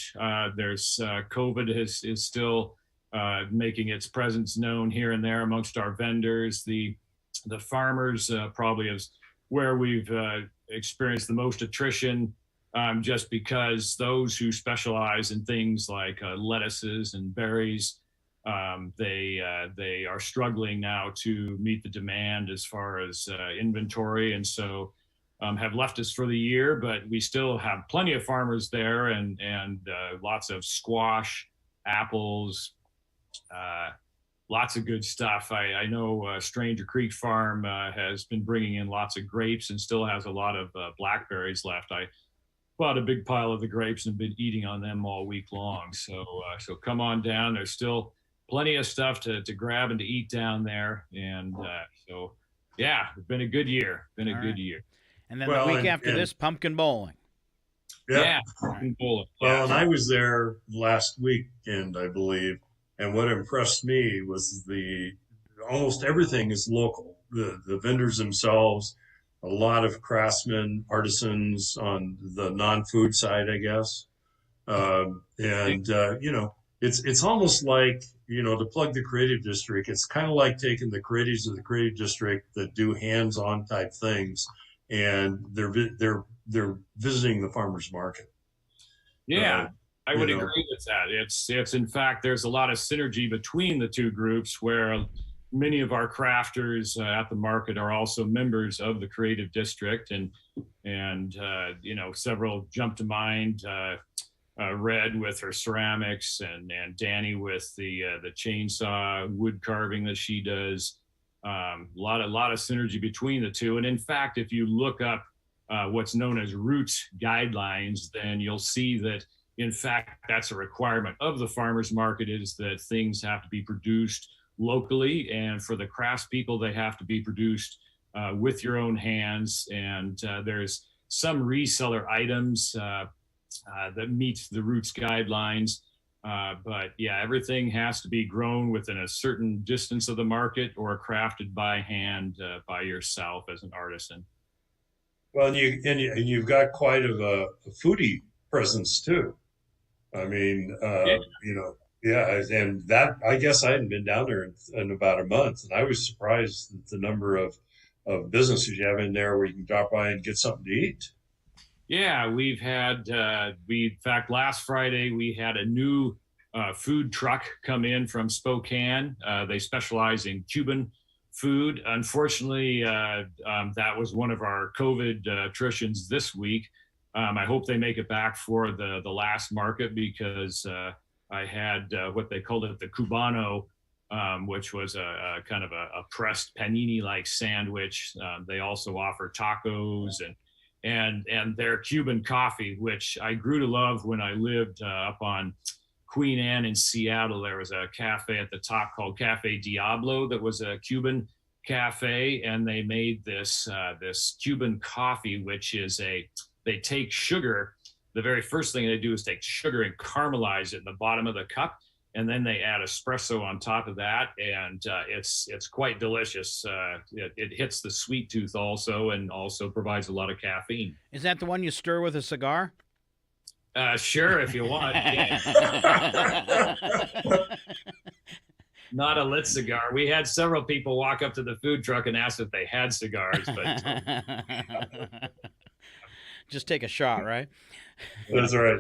There's COVID is still making its presence known here and there amongst our vendors. The farmers probably is where we've experienced the most attrition, just because those who specialize in things like lettuces and berries, they are struggling now to meet the demand as far as inventory, and so have left us for the year. But we still have plenty of farmers there, and lots of squash, apples, lots of good stuff. I know Stranger Creek Farm has been bringing in lots of grapes and still has a lot of blackberries left. I bought a big pile of the grapes and been eating on them all week long. So come on down. There's still plenty of stuff to grab and to eat down there. And it's been a good year. Good year. And then the week after this, pumpkin bowling. Yeah. Pumpkin bowling. Well, and I was there last weekend, I believe. And what impressed me was almost everything is local. The vendors themselves, a lot of craftsmen, artisans on the non-food side, I guess. It's almost like, to plug the creative district, it's kind of like taking the creatives of the creative district that do hands-on type things, and they're visiting the farmers market. Yeah. I would agree with that. It's in fact, there's a lot of synergy between the two groups, where many of our crafters at the market are also members of the creative district, and several jump to mind. Red with her ceramics, and Danny with the chainsaw wood carving that she does. A lot of synergy between the two. And in fact, if you look up what's known as roots guidelines, then you'll see that in fact that's a requirement of the farmers market, is that things have to be produced locally, and for the craftspeople they have to be produced with your own hands. And there's some reseller items that meet the roots guidelines. But yeah, everything has to be grown within a certain distance of the market or crafted by hand by yourself as an artisan. Well, and you've got quite of a foodie presence too. I mean, yeah, and that, I guess I hadn't been down there in about a month, and I was surprised at the number of businesses you have in there where you can drop by and get something to eat. Yeah, we've had, in fact, last Friday, we had a new food truck come in from Spokane. They specialize in Cuban food. Unfortunately, that was one of our COVID attritions this week. I hope they make it back for the last market, because I had what they called it, the Cubano, which was a kind of a pressed panini-like sandwich. They also offer tacos and their Cuban coffee, which I grew to love when I lived up on Queen Anne in Seattle. There was a cafe at the top called Cafe Diablo that was a Cuban cafe, and they made this Cuban coffee, which is they take sugar. The very first thing they do is take sugar and caramelize it in the bottom of the cup, and then they add espresso on top of that, and it's quite delicious. It hits the sweet tooth also, and also provides a lot of caffeine. Is that the one you stir with a cigar? Sure, if you want. Not a lit cigar. We had several people walk up to the food truck and ask if they had cigars, but just take a shot, right? That's right.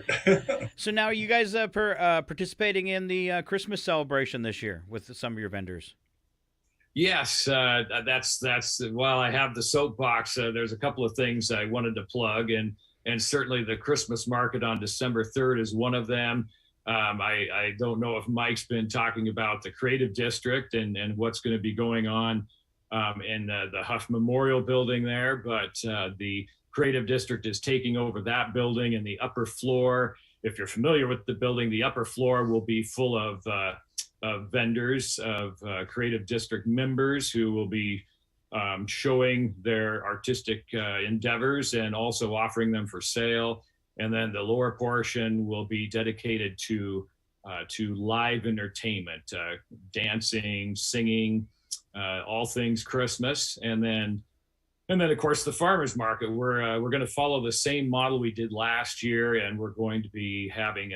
So now, are you guys participating in the Christmas celebration this year with some of your vendors? Yes, that's while I have the soapbox, there's a couple of things I wanted to plug, and certainly the Christmas market on December 3rd is one of them. I don't know if Mike's been talking about the Creative District and what's going to be going on in the Huff Memorial Building there, but the Creative District is taking over that building, in the upper floor. If you're familiar with the building, the upper floor will be full of vendors, of Creative District members who will be showing their artistic endeavors and also offering them for sale. And then the lower portion will be dedicated to live entertainment, dancing, singing, all things Christmas. And then of course the farmers market. We're going to follow the same model we did last year, and we're going to be having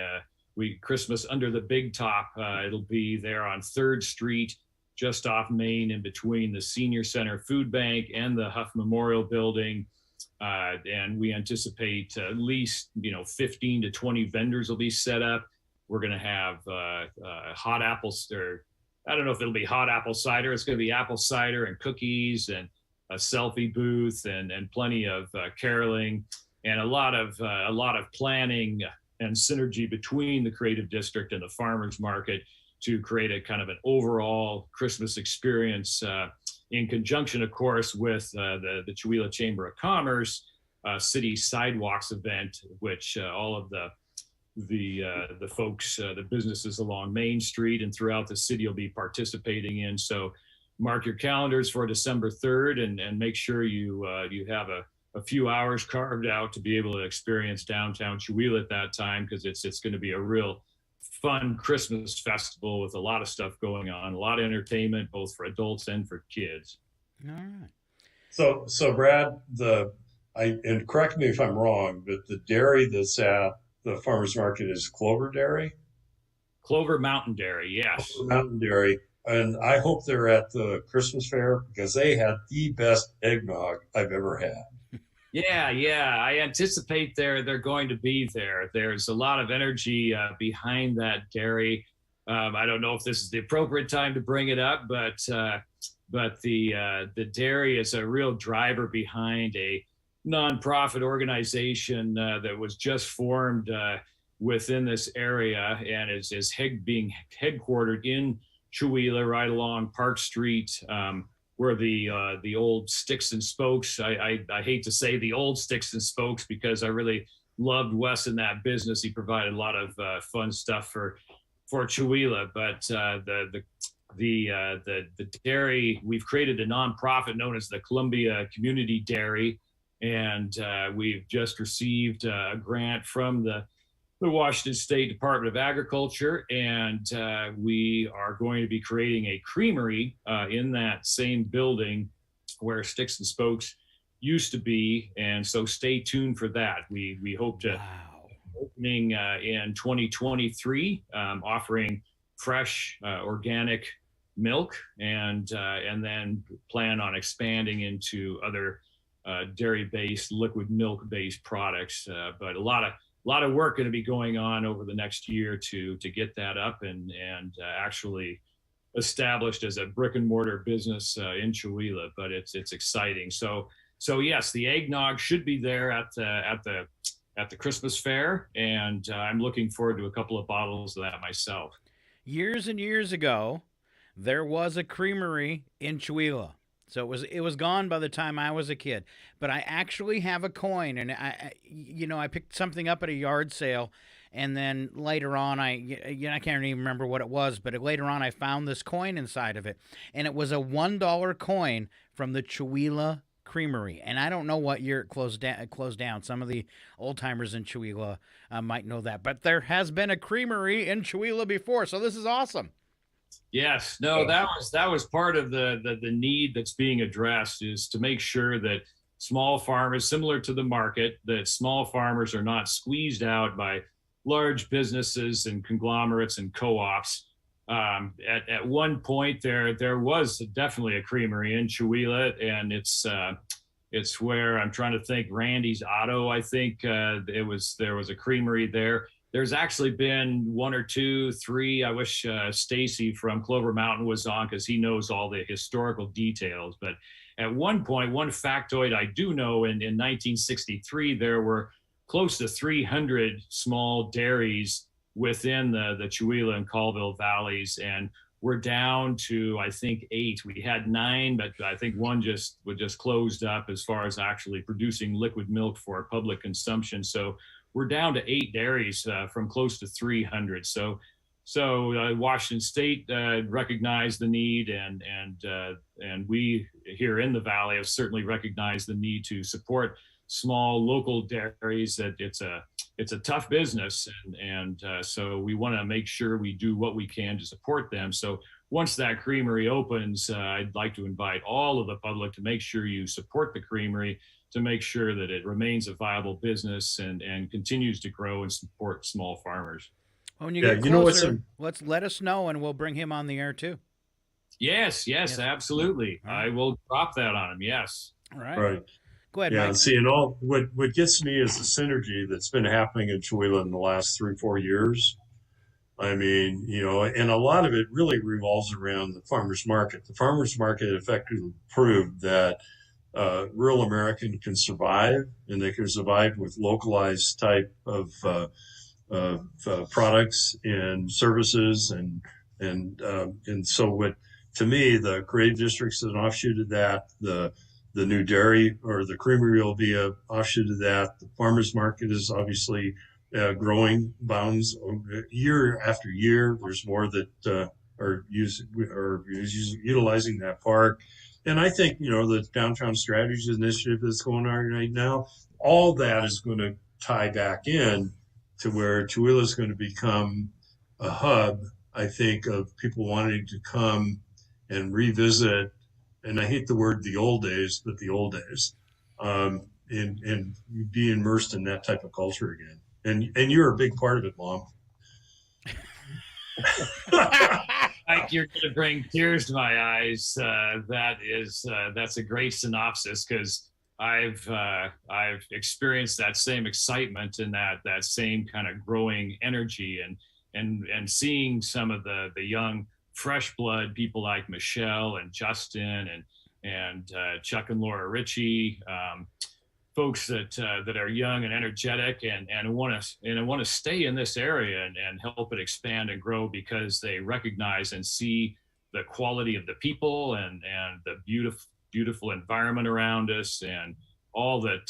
Christmas under the Big Top. It'll be there on 3rd Street, just off Main, in between the Senior Center Food Bank and the Huff Memorial Building. And we anticipate at least 15 to 20 vendors will be set up. We're going to have hot apples, or I don't know if it'll be hot apple cider. It's going to be apple cider and cookies, and a selfie booth, and plenty of caroling, and a lot of planning and synergy between the Creative District and the farmers market to create a kind of an overall Christmas experience, in conjunction, of course, with the Chewelah Chamber of Commerce City Sidewalks event, which all of the folks, the businesses along Main Street and throughout the city will be participating in. So mark your calendars for December 3rd, and make sure you have a few hours carved out to be able to experience downtown Chewelah at that time, because it's going to be a real fun Christmas festival with a lot of stuff going on, a lot of entertainment, both for adults and for kids. All right. So Brad, and correct me if I'm wrong, but the dairy that's at the farmers market is Clover Dairy? Clover Mountain Dairy, yes. Clover Mountain Dairy. And I hope they're at the Christmas fair, because they had the best eggnog I've ever had. Yeah. I anticipate they're going to be there. There's a lot of energy behind that dairy. I don't know if this is the appropriate time to bring it up, but the dairy is a real driver behind a nonprofit organization that was just formed within this area, and is being headquartered in Chewelah, right along Park Street, where the old Sticks and Spokes. I hate to say the old Sticks and Spokes because I really loved Wes in that business. He provided a lot of fun stuff for Chewelah, but the dairy, we've created a nonprofit known as the Columbia Community Dairy, and we've just received a grant from the Washington State Department of Agriculture, and we are going to be creating a creamery in that same building where Sticks and Spokes used to be, and so stay tuned for that. We hope to opening in 2023, offering fresh organic milk, and then plan on expanding into other dairy-based, liquid milk-based products. But a lot of work going to be going on over the next year to get that up and actually established as a brick and mortar business in Chewelah. But it's exciting. So yes, the eggnog should be there at the Christmas fair, and I'm looking forward to a couple of bottles of that myself. Years and years ago, there was a creamery in Chewelah. So it was gone by the time I was a kid. But I actually have a coin, and I picked something up at a yard sale, and then later on I can't even remember what it was, but later on I found this coin inside of it, and it was a $1 coin from the Chewelah Creamery, and I don't know what year it closed down. Some of the old timers in Chewelah might know that, but there has been a creamery in Chewelah before, so this is awesome. Yes, no, that was part of the need that's being addressed, is to make sure that small farmers, similar to the market, that small farmers are not squeezed out by large businesses and conglomerates and co-ops. At one point there was definitely a creamery in Chewelah, and it's where, I'm trying to think, Randy's Auto, I think there was a creamery there. There's actually been one or two, three. I wish Stacy from Clover Mountain was on, because he knows all the historical details. But at one point, one factoid I do know, in 1963, there were close to 300 small dairies within the Chewelah and Colville valleys, and we're down to, I think, 8. We had 9, but I think one just closed up as far as actually producing liquid milk for public consumption. So we're down to 8 dairies from close to 300. So Washington State recognized the need, and we here in the Valley have certainly recognized the need to support small local dairies. That it's a tough business, and so we want to make sure we do what we can to support them. So once that creamery opens, I'd like to invite all of the public to make sure you support the creamery, to make sure that it remains a viable business and continues to grow and support small farmers. When you get closer, let us know, and we'll bring him on the air too. Yes, absolutely. Right. I will drop that on him. Yes. All right. Right. Go ahead, yeah, Mike. See, and all what gets me is the synergy that's been happening in Chewelah in the last 3-4 years. I mean, and a lot of it really revolves around the farmers market. The farmers market effectively proved that rural America can survive, and they can survive with localized type of products and services, and so what, to me, the creative districts is an offshoot of that. The new dairy or the creamery will be an offshoot of that. The farmers market is obviously growing bounds year after year. There's more that are utilizing that park. And I think, the Downtown Strategies Initiative that's going on right now, all that is going to tie back in to where Chewelah is going to become a hub, I think, of people wanting to come and revisit, and I hate the word the old days, but the old days, and be immersed in that type of culture again. And you're a big part of it, Mom. Mike, you're going to bring tears to my eyes. That's a great synopsis, because I've experienced that same excitement and that same kind of growing energy, and seeing some of the young fresh blood people like Michelle and Justin and Chuck and Laura Ritchie, folks that are young and energetic and want to stay in this area and help it expand and grow because they recognize and see the quality of the people and the beautiful environment around us and all that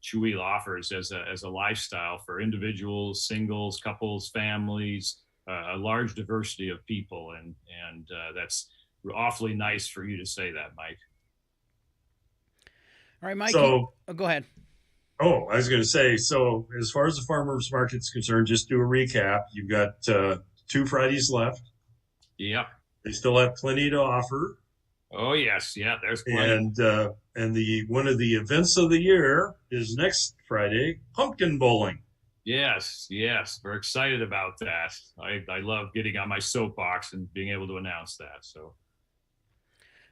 Chewelah offers as a lifestyle for individuals, singles, couples, families, a large diversity of people, and that's awfully nice for you to say that, Mike. All right, Mike. So, go ahead. Oh, I was going to say, so as far as the farmers market's concerned, just do a recap. You've got 2 Fridays left. Yep. They still have plenty to offer. Oh yes, yeah, there's plenty. And the one of the events of the year is next Friday, pumpkin bowling. Yes, we're excited about that. I love getting on my soapbox and being able to announce that. So.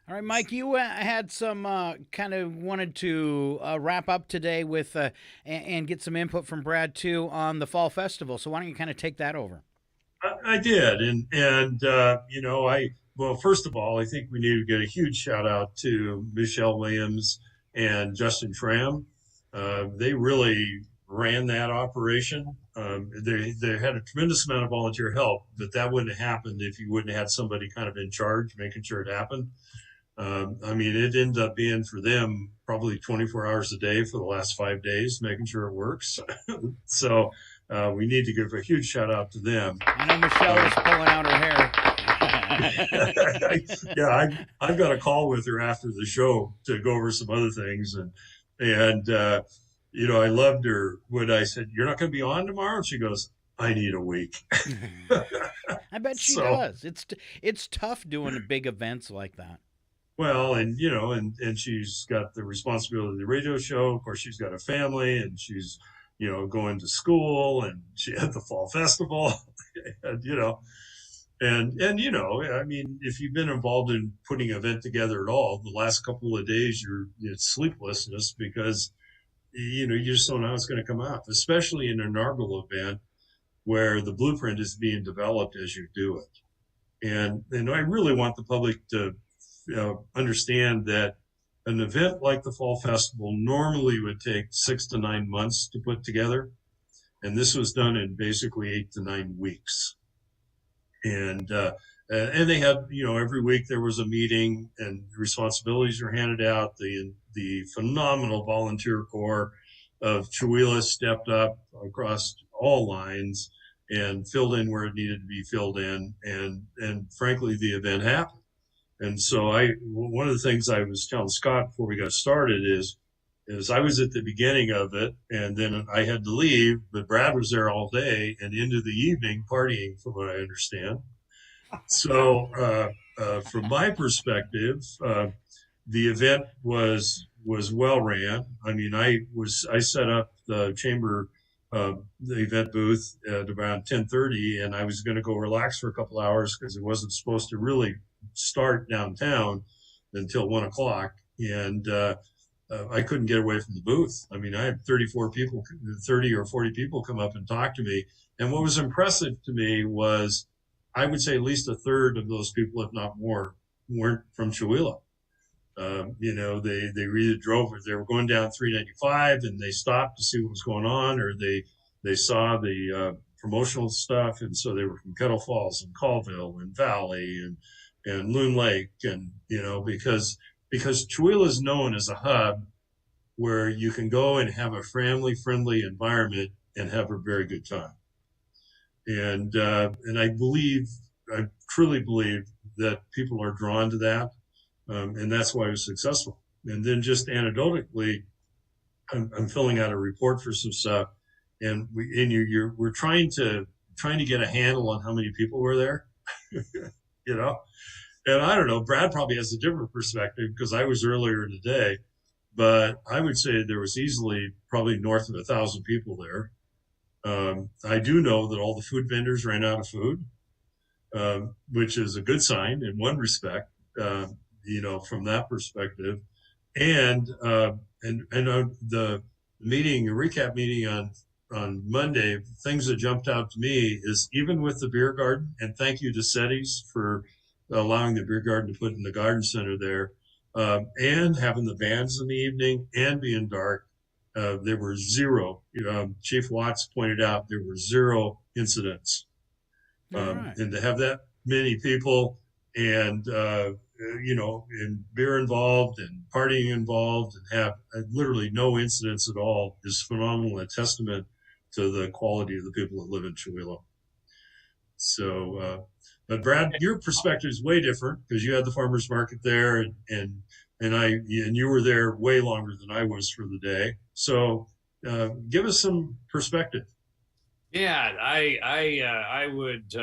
All right, Mike, you had some kind of wanted to wrap up today with and get some input from Brad, too, on the Fall Festival. So why don't you kind of take that over? I did. And well, first of all, I think we need to get a huge shout out to Michelle Williams and Justin Schramm. They really ran that operation. They had a tremendous amount of volunteer help, but that wouldn't have happened if you wouldn't have had somebody kind of in charge, making sure it happened. It ended up being for them probably 24 hours a day for the last 5 days, making sure it works. So we need to give a huge shout out to them. I know Michelle is pulling out her hair. Yeah, I've got a call with her after the show to go over some other things. And I loved her when I said, "You're not going to be on tomorrow?" And she goes, "I need a week." I bet she does. It's tough doing big events like that. Well, and she's got the responsibility of the radio show. Of course, she's got a family, and she's, going to school, and she had the Fall Festival, and if you've been involved in putting an event together at all, the last couple of days it's sleeplessness because, you just don't know how it's going to come out, especially in an inaugural event where the blueprint is being developed as you do it. And I really want the public to understand that an event like the Fall Festival normally would take 6 to 9 months to put together. And this was done in basically 8 to 9 weeks. And they had, every week there was a meeting and responsibilities were handed out. The phenomenal volunteer corps of Chewelah stepped up across all lines and filled in where it needed to be filled in. And frankly, the event happened. And so one of the things I was telling Scott before we got started is I was at the beginning of it, and then I had to leave, but Brad was there all day and into the evening partying, from what I understand. So from my perspective, the event was well ran. I set up the chamber, the event booth at around 10:30, and I was going to go relax for a couple hours because it wasn't supposed to really start downtown until 1 o'clock. And I couldn't get away from the booth. I had 30 or 40 people come up and talk to me. And what was impressive to me was, I would say at least a third of those people, if not more, weren't from Chewelah. They either drove, or they were going down 395 and they stopped to see what was going on, or they saw the promotional stuff. And so they were from Kettle Falls and Colville and Valley and Loon Lake. And, because Chewelah is known as a hub where you can go and have a family-friendly environment and have a very good time. And I truly believe that people are drawn to that. And that's why it was successful. And then just anecdotally, I'm filling out a report for some stuff, and we're trying to get a handle on how many people were there, And I don't know, Brad probably has a different perspective because I was earlier today, but I would say there was easily probably north of 1,000 people there. I do know that all the food vendors ran out of food, which is a good sign in one respect, from that perspective. And the recap meeting on Monday, things that jumped out to me is, even with the beer garden, and thank you to SETI's for allowing the beer garden to put in the garden center there, and having the bands in the evening and being dark, there were zero. Chief Watts pointed out there were zero incidents. Right. And to have that many people and, and beer involved and partying involved and have literally no incidents at all is phenomenal, a testament to the quality of the people that live in Chihuahua. So, but Brad, your perspective is way different because you had the farmers market there and you were there way longer than I was for the day. So, give us some perspective. Yeah, I would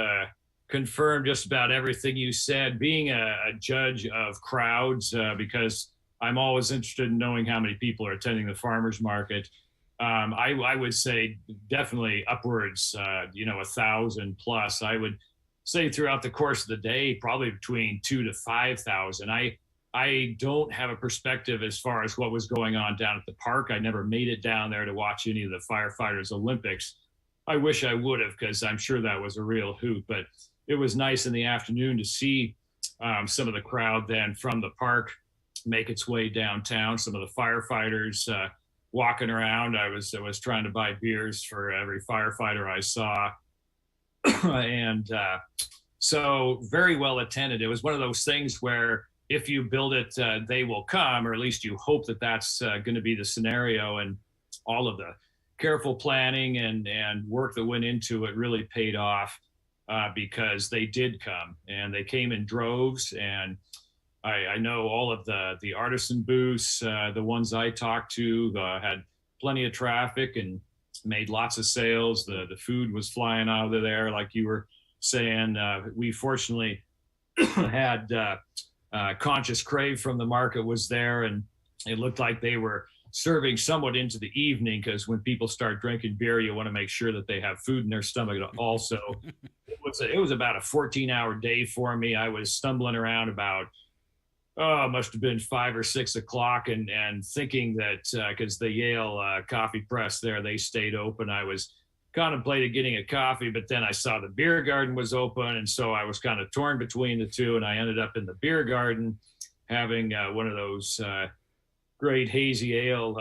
confirm just about everything you said. Being a judge of crowds, because I'm always interested in knowing how many people are attending the farmers market. I would say definitely upwards, 1,000 plus. I would say throughout the course of the day, probably between 2,000 to 5,000. I don't have a perspective as far as what was going on down at the park. I never made it down there to watch any of the firefighters Olympics. I wish I would have, because I'm sure that was a real hoot, but it was nice in the afternoon to see some of the crowd then from the park make its way downtown. Some of the firefighters walking around. I was trying to buy beers for every firefighter I saw. And so very well attended. It was one of those things where if you build it, they will come, or at least you hope that that's going to be the scenario. And all of the careful planning and work that went into it really paid off because they did come, and they came in droves. And I know all of the artisan booths, the ones I talked to, had plenty of traffic and made lots of sales. The food was flying out of there, like you were saying. We fortunately had Conscious Crave from the market was there, and it looked like they were serving somewhat into the evening, because when people start drinking beer, you want to make sure that they have food in their stomach also. It was about a 14-hour day for me. I was stumbling around about, must have been 5 or 6 o'clock, and thinking that because the Yale coffee press there, they stayed open. I was contemplated getting a coffee, but then I saw the beer garden was open, and so I was kind of torn between the two, and I ended up in the beer garden having one of those great hazy ale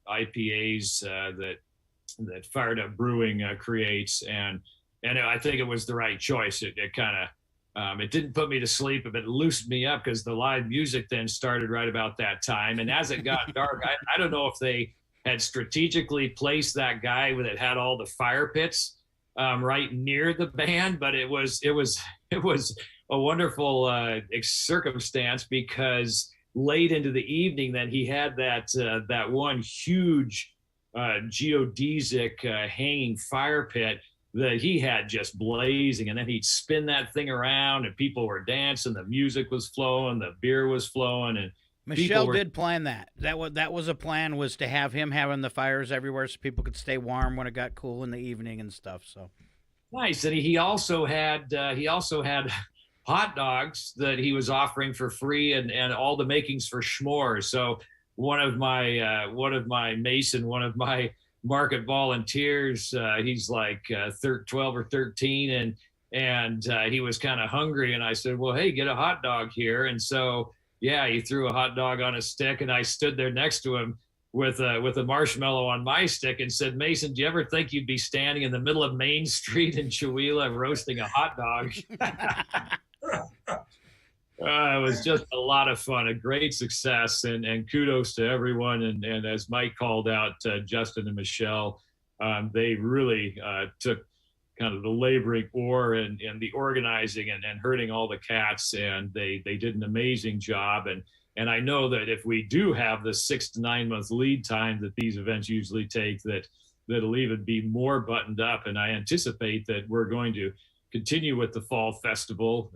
IPAs that Fired Up Brewing creates, and I think it was the right choice. It kind of it didn't put me to sleep, but it loosened me up because the live music then started right about that time. And as it got dark, I don't know if they had strategically placed that guy that had all the fire pits right near the band, but it was a wonderful circumstance, because late into the evening, then he had that one huge geodesic hanging fire pit that he had just blazing, and then he'd spin that thing around, and people were dancing, the music was flowing, the beer was flowing, and Michelle did plan that. That was a plan, was to have him having the fires everywhere so people could stay warm when it got cool in the evening and stuff. So nice. And he also had hot dogs that he was offering for free, and all the makings for s'mores. So one of my market volunteers, he's like 12 or 13, and he was kind of hungry, and I said, well, hey, get a hot dog here. And so yeah, he threw a hot dog on a stick, and I stood there next to him with a marshmallow on my stick and said, Mason, do you ever think you'd be standing in the middle of Main Street in Chihuahua roasting a hot dog? It was just a lot of fun, a great success, and kudos to everyone. And as Mike called out, Justin and Michelle, they really took kind of the laboring oar and the organizing and herding all the cats, and they did an amazing job. And I know that if we do have the 6 to 9 month lead time that these events usually take, that'll even be more buttoned up. And I anticipate that we're going to continue with the fall festival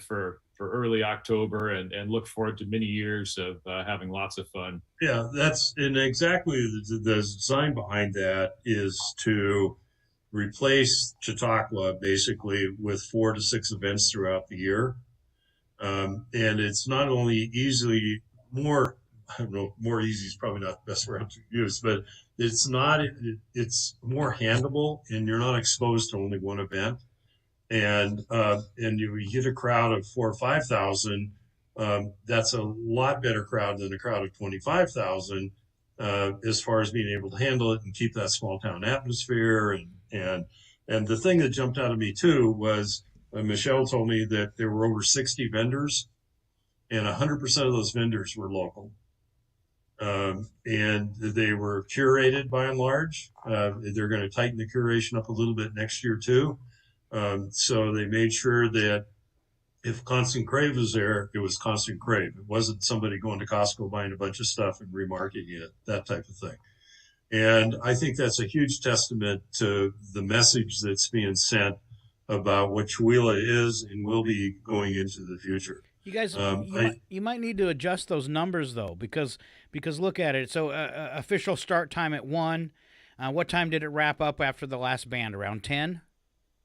for early October, and look forward to many years of having lots of fun. Yeah, and exactly the design behind that is to replace Chautauqua basically with 4 to 6 events throughout the year. And it's not only easily more easy is probably not the best word to use, but it's more handleable, and you're not exposed to only one event. And you hit a crowd of 4,000 or 5,000. That's a lot better crowd than a crowd of 25,000. as far as being able to handle it and keep that small town atmosphere. And the thing that jumped out at me too was Michelle told me that there were over 60 vendors, and 100% of those vendors were local. And they were curated by and large. They're going to tighten the curation up a little bit next year too. So they made sure that if Constant Crave was there, it was Constant Crave. It wasn't somebody going to Costco buying a bunch of stuff and remarketing it, that type of thing. And I think that's a huge testament to the message that's being sent about what Chewelah is and will be going into the future. You guys, you might need to adjust those numbers though, because look at it. So official start time at 1. What time did it wrap up after the last band? Around 10?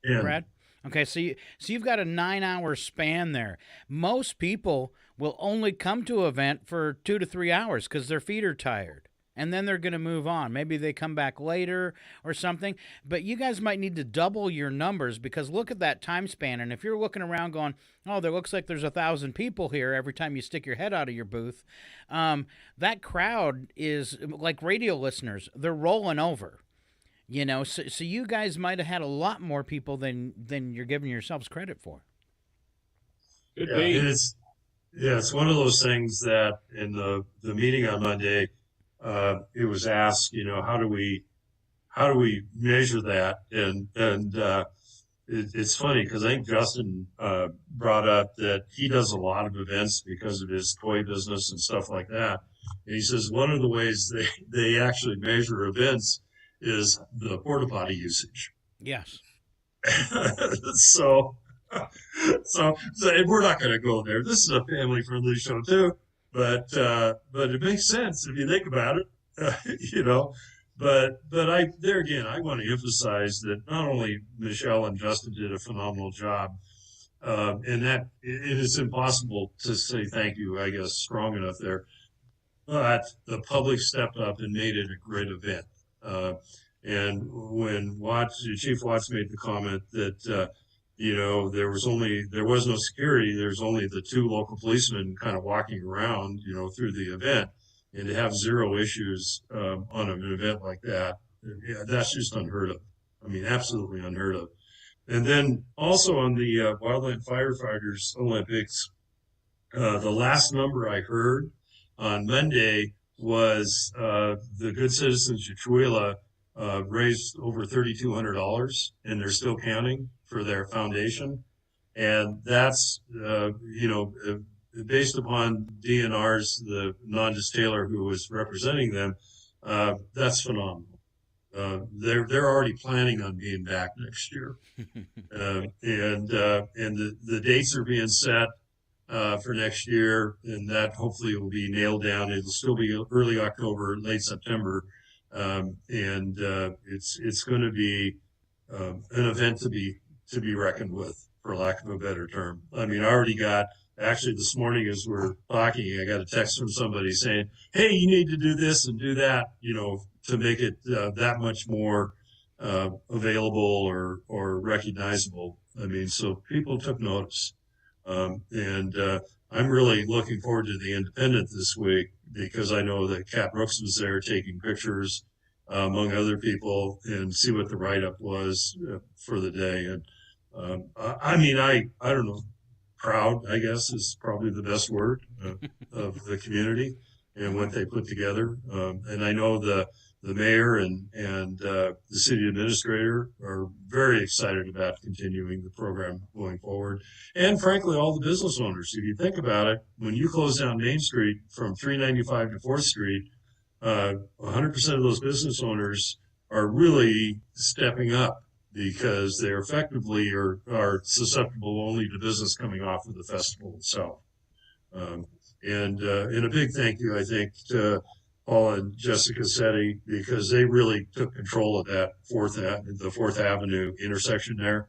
Yeah. Brad? Okay, so you've got a 9-hour span there. Most people will only come to an event for 2 to 3 hours because their feet are tired. And then they're going to move on. Maybe they come back later or something. But you guys might need to double your numbers, because look at that time span. And if you're looking around going, oh, there looks like there's 1,000 people here every time you stick your head out of your booth, that crowd is like radio listeners. They're rolling over. You know, so you guys might have had a lot more people than you're giving yourselves credit for. It's one of those things that in the meeting on Monday, it was asked, you know, how do we measure that? And it's funny because I think Justin brought up that he does a lot of events because of his toy business and stuff like that. And he says one of the ways they actually measure events is the porta potty usage. Yes. So we're not going to go there. This is a family-friendly show too, but it makes sense if you think about it, you know. But I want to emphasize that not only Michelle and Justin did a phenomenal job, and that it is impossible to say thank you, I guess, strong enough there. But the public stepped up and made it a great event. And when Chief Watts made the comment that, you know, there was no security, there's only the 2 local policemen kind of walking around, you know, through the event, and to have 0 issues on an event like that, that's just unheard of. I mean, absolutely unheard of. And then also on the Wildland Firefighters Olympics, the last number I heard on Monday was the Good Citizens of Chewelah raised over $3,200, and they're still counting for their foundation. And that's, you know, based upon DNR's, the Nondis Taylor, who was representing them, that's phenomenal. They're already planning on being back next year. And the dates are being set for next year, and that hopefully will be nailed down. It'll still be early October, late September. And it's going to be an event to be reckoned with, for lack of a better term. I mean, I already got, actually this morning as we're talking, I got a text from somebody saying, hey, you need to do this and do that, you know, to make it that much more available or recognizable. I mean, so people took notice. And I'm really looking forward to the Independent this week, because I know that Cat Brooks was there taking pictures, among other people, and see what the write-up was for the day. And I mean, I don't know, proud, I guess, is probably the best word of the community and what they put together. And I know the mayor and the city administrator are very excited about continuing the program going forward. And frankly, all the business owners, if you think about it, when you close down Main Street from 395 to 4th Street, 100% of those business owners are really stepping up, because they effectively are susceptible only to business coming off of the festival itself. And a big thank you, I think, to Paul and Jessica Setti, because they really took control of that the 4th Avenue intersection there,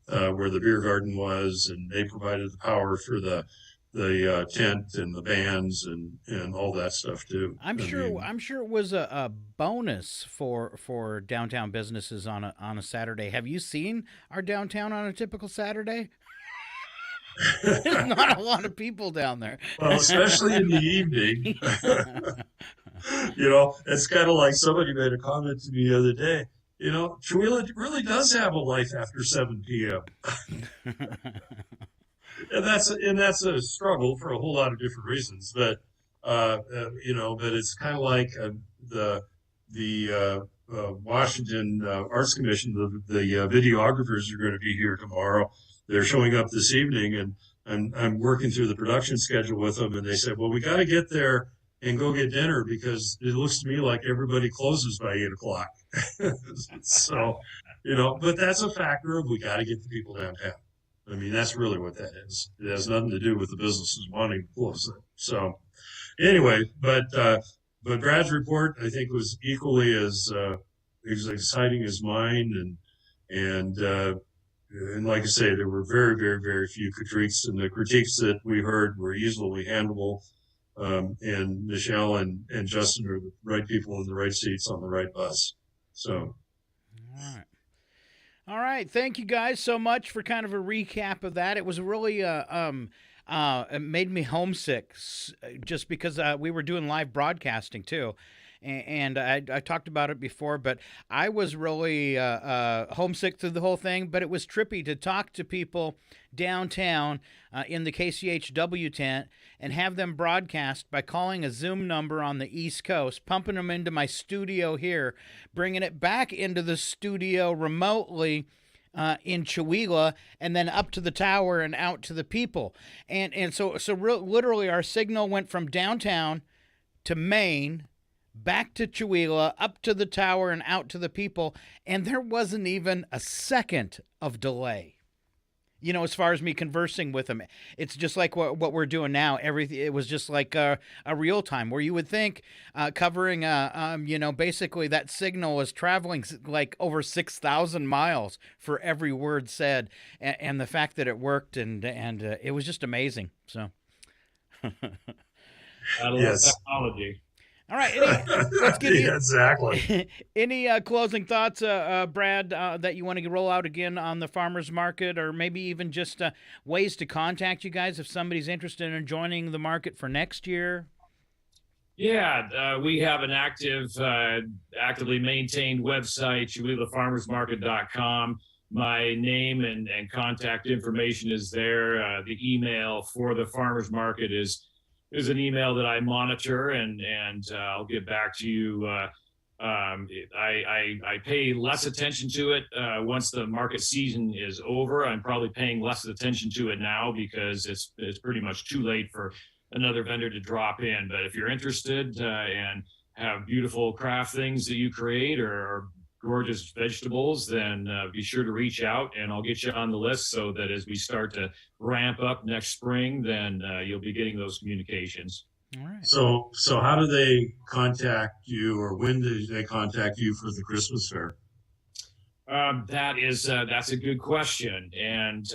where the beer garden was, and they provided the power for the tent and the bands and all that stuff too. I'm sure it was a bonus for downtown businesses on a Saturday. Have you seen our downtown on a typical Saturday? There's not a lot of people down there. Well, especially in the evening. It's kind of like somebody made a comment to me the other day. Chihuahua really does have a life after 7 p.m. and that's a struggle for a whole lot of different reasons. But but it's kind of like the Washington Arts Commission. The videographers are going to be here tomorrow. They're showing up this evening, and I'm working through the production schedule with them. And they said, well, we got to get there and go get dinner because it looks to me like everybody closes by 8:00. So, but that's a factor of we got to get the people downtown. I mean, that's really what that is. It has nothing to do with the businesses wanting to close it. So, anyway, but Brad's report I think was equally as exciting as mine, and like I say, there were very, very, very few critiques, and the critiques that we heard were easily handleable. And Michelle and Justin are the right people in the right seats on the right bus. So, all right. Thank you guys so much for kind of a recap of that. It was really it made me homesick just because we were doing live broadcasting too. And I talked about it before, but I was really homesick through the whole thing. But it was trippy to talk to people downtown in the KCHW tent and have them broadcast by calling a Zoom number on the East Coast, pumping them into my studio here, bringing it back into the studio remotely in Chihuahua, and then up to the tower and out to the people. And so literally our signal went from downtown to Maine, back to Chihuahua, up to the tower and out to the people, and there wasn't even a second of delay. As far as me conversing with them, it's just like what we're doing now. It was just like a real time, where you would think covering, basically that signal was traveling like over 6,000 miles for every word said, and the fact that it worked and it was just amazing. So, yes. Technology. All right, let's give you exactly. Any closing thoughts, Brad, that you want to roll out again on the farmers market, or maybe even just ways to contact you guys if somebody's interested in joining the market for next year? Yeah, we have an actively maintained website, ChihuahuaFarmersMarket.com. My name and contact information is there. The email for the farmers market is an email that I monitor, and I'll get back to you. I pay less attention to it once the market season is over. I'm probably paying less attention to it now because it's pretty much too late for another vendor to drop in. But if you're interested and have beautiful craft things that you create or gorgeous vegetables, then be sure to reach out, and I'll get you on the list so that as we start to ramp up next spring, then you'll be getting those communications. All right. So how do they contact you, or when do they contact you for the Christmas fair? That's a good question. And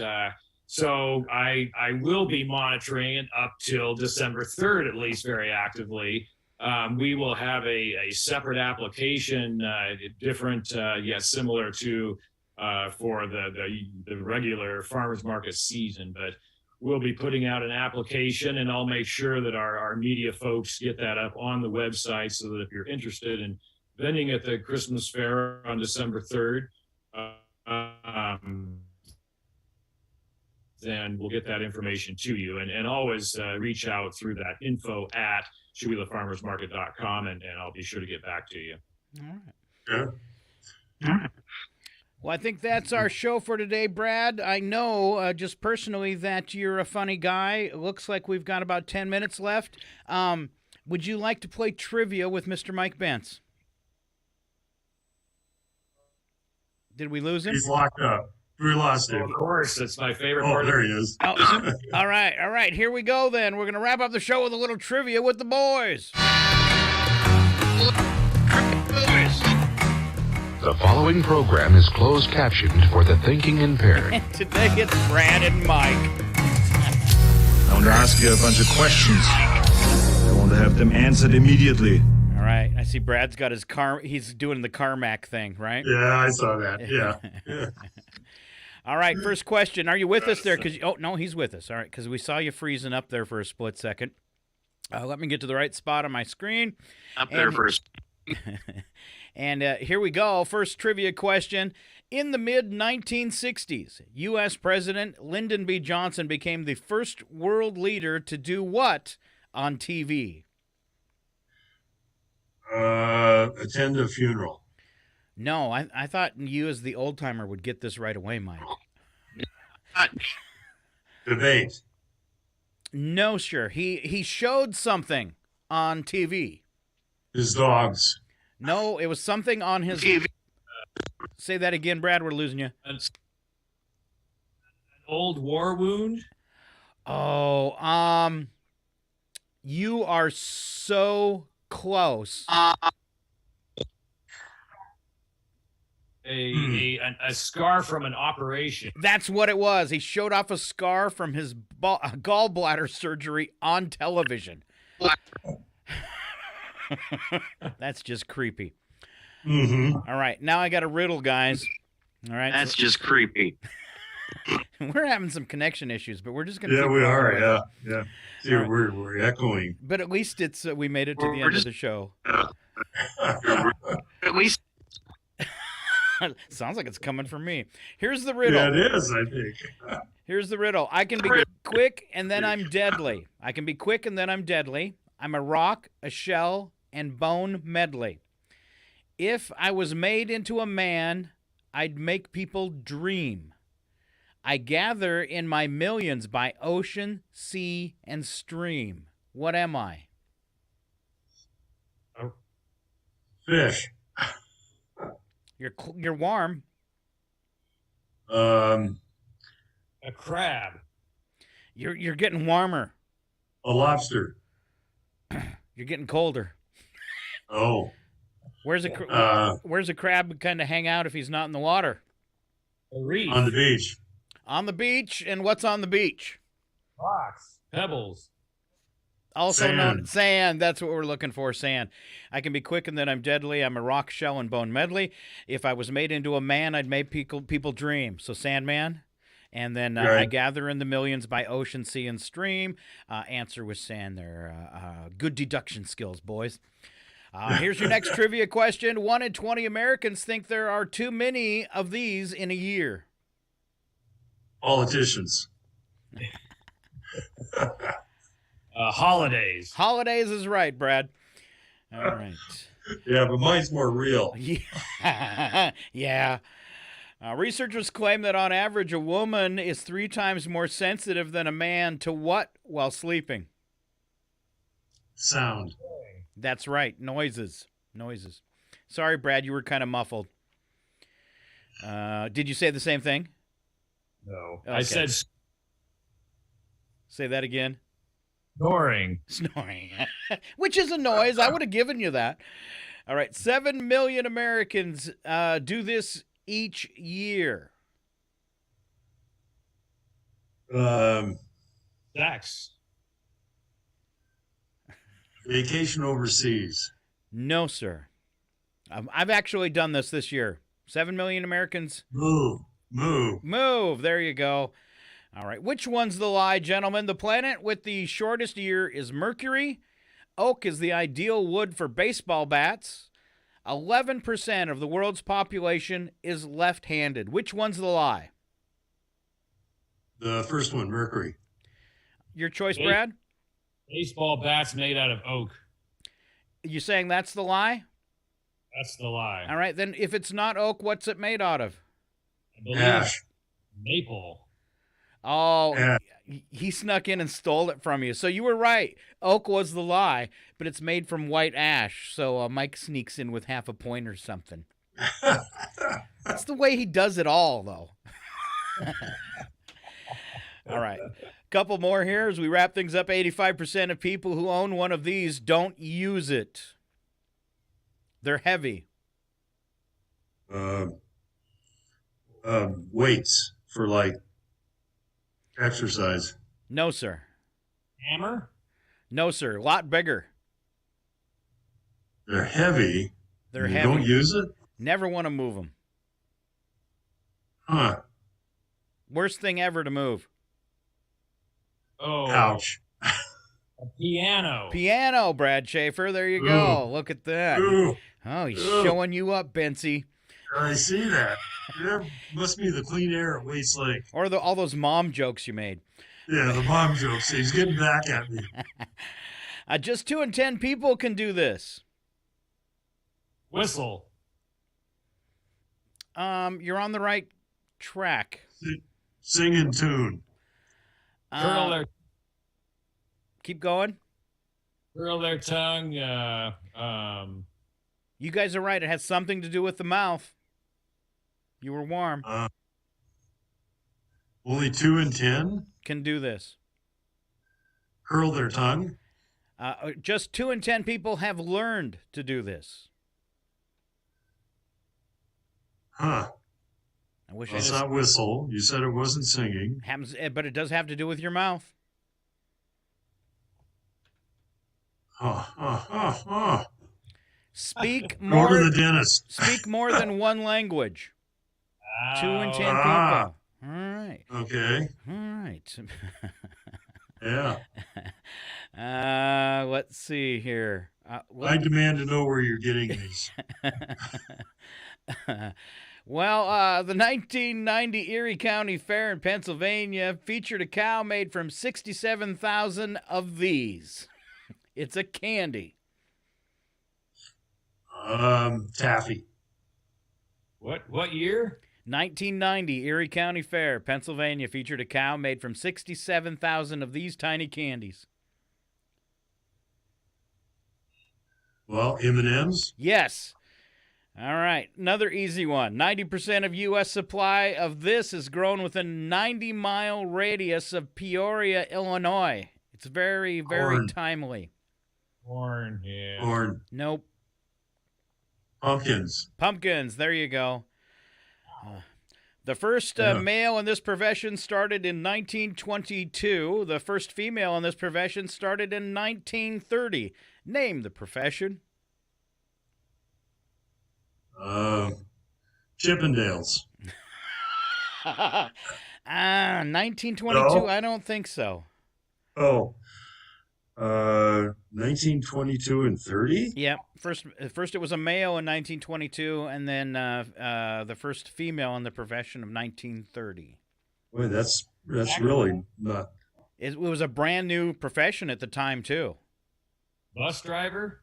so I will be monitoring it up till December 3rd, at least, very actively. We will have a separate application, different yet similar to for the regular farmers market season. But we'll be putting out an application, and I'll make sure that our media folks get that up on the website so that if you're interested in vending at the Christmas fair on December 3rd, then we'll get that information to you, and always reach out through that info at ChihuahuaFarmersMarket.com, and I'll be sure to get back to you. All right. Yeah. All right. Well, I think that's our show for today, Brad. I know just personally that you're a funny guy. It looks like we've got about 10 minutes left. Would you like to play trivia with Mr. Mike Bentz? Did we lose him? He's locked up. We lost him. Of course, that's my favorite Oh, part. there he is. Oh, all right. Here we go then. We're going to wrap up the show with a little trivia with the boys. The following program is closed captioned for the thinking impaired. And today it's Brad and Mike. I want to ask you a bunch of questions. I want to have them answered immediately. All right. I see Brad's got his car. He's doing the Carmack thing, right? Yeah, I saw that. Yeah. All right, first question. Are you with us there? Oh, no, he's with us. All right, because we saw you freezing up there for a split second. Let me get to the right spot on my screen. Up there first. And here we go. First trivia question. In the mid-1960s, U.S. President Lyndon B. Johnson became the first world leader to do what on TV? Attend a funeral. No, I thought you as the old-timer would get this right away, Mike. Debate. No, sure. He showed something on TV. His dogs. No, it was something on his TV. Say that again, Brad. We're losing you. An old war wound? Oh, you are so close. A scar from an operation. That's what it was. He showed off a scar from his gallbladder surgery on television. That's just creepy. Mm-hmm. All right, now I got a riddle, guys. All right, That's just creepy. We're having some connection issues, but we're just going to. Yeah, we are. Yeah. See, Right. we're echoing. But at least it's we made it to the end of the show. At least. Sounds like it's coming from me. Here's the riddle. Yeah, it is, I think. Here's the riddle. I can be quick and then I'm deadly. I can be quick and then I'm deadly. I'm a rock, a shell, and bone medley. If I was made into a man, I'd make people dream. I gather in my millions by ocean, sea, and stream. What am I? Fish. You're warm. A crab. You're getting warmer. A lobster. You're getting colder. Oh. Where's a crab kind of hang out if he's not in the water? A reef. On the beach. On the beach, and what's on the beach? Rocks. Pebbles. Also Sand. known sand. That's what we're looking for, sand. I can be quick and then I'm deadly. I'm a rock, shell, and bone medley. If I was made into a man, I'd make people dream. So Sandman. And then Right. I gather in the millions by ocean, sea, and stream. Answer with sand there. Good deduction skills, boys. Here's your next trivia question. 1 in 20 Americans think there are too many of these in a year. Politicians. Holidays. Holidays is right, Brad. All right. Yeah, but mine's more real. Yeah. Yeah. Researchers claim that on average, a woman is 3 times more sensitive than a man to what while sleeping? Sound. That's right. Noises. Sorry, Brad, you were kind of muffled. Did you say the same thing? No. Okay. I said Say that again. snoring. Snoring. Which is a noise. I would have given you that. All right. 7 million Americans do this each year. Sex. Vacation overseas. No, sir. I've actually done this year. 7 million Americans. Move. There you go. All right. Which one's the lie, gentlemen? The planet with the shortest year is Mercury. Oak is the ideal wood for baseball bats. 11% of the world's population is left-handed. Which one's the lie? The first one, Mercury. Your choice, Brad? Baseball bats made out of oak. You saying that's the lie? That's the lie. All right. Then if it's not oak, what's it made out of? I believe Ash. maple. Oh, Yeah. he snuck in and stole it from you. So you were right. Oak was the lie, but it's made from white ash. So Mike sneaks in with half a point or something. That's the way he does it all, though. All right. Couple more here as we wrap things up. 85% of people who own one of these don't use it. They're heavy. Weights for like exercise. No, sir. Hammer. No, sir. A lot bigger. They're heavy. They're You heavy. don't use it? Never want to move them. Huh. Worst thing ever to move. Oh, Ouch. a piano. Piano, Brad Schaefer. There you go. Look at that. Ooh. Oh, he's showing you up, Benzie. I see that. That must be the clean air at Waste Lake. Or all those mom jokes you made. Yeah, the mom jokes. He's getting back at me. Just 2 in 10 people can do this. Whistle. You're on the right track. Sing in tune. Curl their Keep going. curl their tongue. You guys are right. It has something to do with the mouth. You were warm. Only 2 in 10 Can do this. curl their tongue. Just 2 in 10 people have learned to do this. Huh. I wish Well, it's not whistle. You said it wasn't singing. But it does have to do with your mouth. Speak Go more. to the dentist. Speak more than one language. 2 in 10 people. All right. Okay. All right. Yeah. Let's see here. I demand to know where you're getting these. Well, the 1990 Erie County Fair in Pennsylvania featured a cow made from 67,000 of these. It's a candy. Taffy. What year? 1990 Erie County Fair, Pennsylvania featured a cow made from 67,000 of these tiny candies. Well, M&M's. Yes. All right, another easy one. 90% of U.S. supply of this is grown within a 90-mile radius of Peoria, Illinois. It's very, very Corn. timely. Corn. Yeah. Corn. Nope. Pumpkins. Pumpkins. There you go. The first male in this profession started in 1922. The first female in this profession started in 1930. Name the profession. Chippendales. 1922. No? I don't think so. Oh. 1922 and 30? Yep. First it was a male in 1922, and then the first female in the profession of 1930. Boy, that's really not. It was a brand new profession at the time too. Bus driver.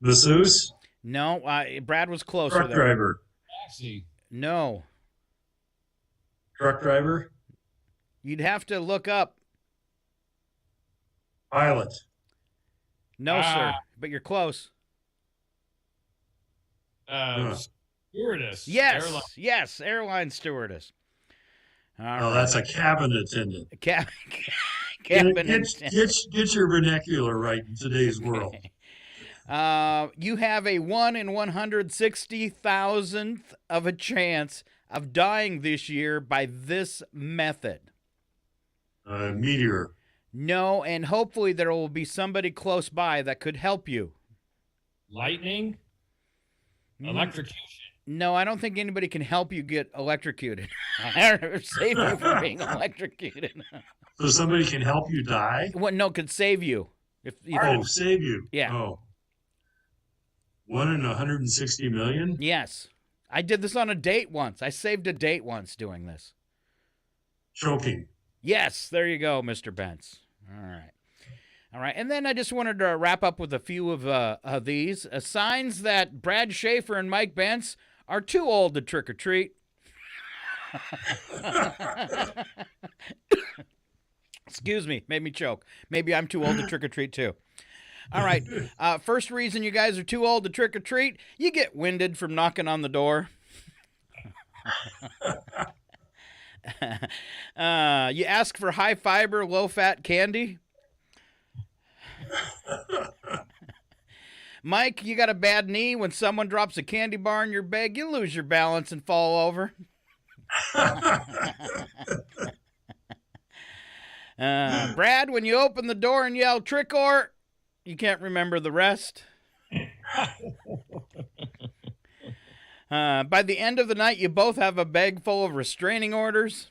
Masseuse? No, Brad was closer. Truck driver. Taxi. No. Truck driver? You'd have to look up. Pilot. No, sir, but you're close. Stewardess. Yes, airline stewardess. That's a cabin attendant. Cabin Get your vernacular right in today's world. You have a 1 in 160,000th of a chance of dying this year by this method. Meteor. No, and hopefully there will be somebody close by that could help you. Lightning. Electrocution. No, I don't think anybody can help you get electrocuted. Or save you from being electrocuted. So somebody can help you die? What? No, could save you. Save you. Yeah. Oh. 1 in 160 million? Yes. I did this on a date once. I saved a date once doing this. Choking. Yes, there you go, Mr. Bentz. All right. And then I just wanted to wrap up with a few of these. Signs that Brad Schaefer and Mike Bentz are too old to trick or treat. Excuse me, made me choke. Maybe I'm too old to trick or treat too. All right. First reason you guys are too old to trick or treat, you get winded from knocking on the door. You ask for high fiber, low fat candy. Mike, you got a bad knee. When someone drops a candy bar in your bag, you lose your balance and fall over. Brad, when you open the door and yell trick or, you can't remember the rest. By the end of the night, you both have a bag full of restraining orders.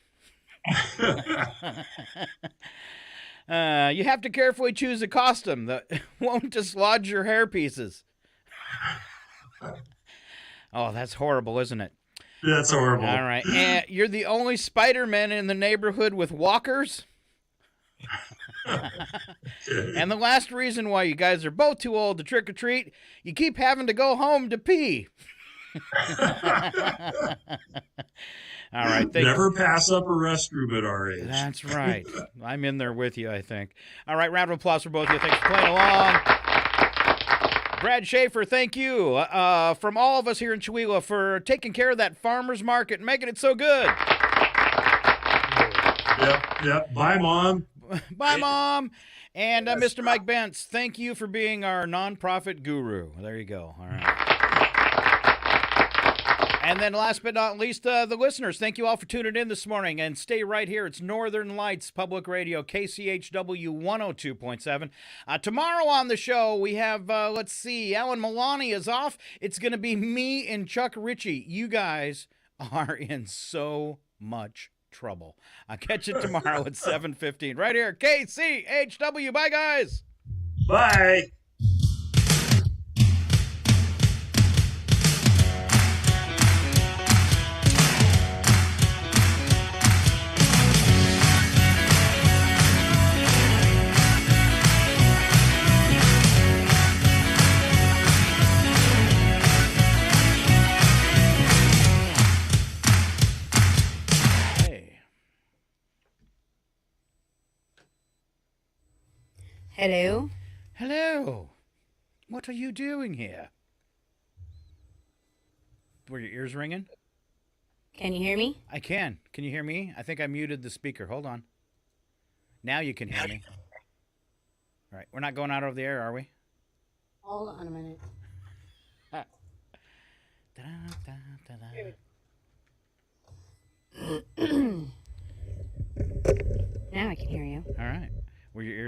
You have to carefully choose a costume that won't dislodge your hair pieces. Oh, that's horrible, isn't it? That's horrible. All right. And you're the only Spider-Man in the neighborhood with walkers. And the last reason why you guys are both too old to trick or treat, you keep having to go home to pee. All right. Never pass up a restroom at our age. That's right. I'm in there with you, I think. All right. Round of applause for both of you. Thanks for playing along. Brad Schaefer, thank you from all of us here in Chihuahua for taking care of that farmer's market and making it so good. Yep. Bye, Mom. Bye, Mom. And Mr. Mike Bentz, thank you for being our nonprofit guru. There you go. All right. And then last but not least, the listeners, thank you all for tuning in this morning. And stay right here. It's Northern Lights Public Radio, KCHW 102.7. Tomorrow on the show, we have, let's see, Alan Milani is off. It's going to be me and Chuck Ritchie. You guys are in so much trouble. I'll catch you tomorrow at 7:15 right here, KCHW. Bye, guys. Bye. Hello? Hello. What are you doing here? Were your ears ringing? Can you hear me? I can. Can you hear me? I think I muted the speaker. Hold on. Now you can hear me. All right. We're not going out over the air, are we? Hold on a minute. Now I can hear you. All right. Were your ears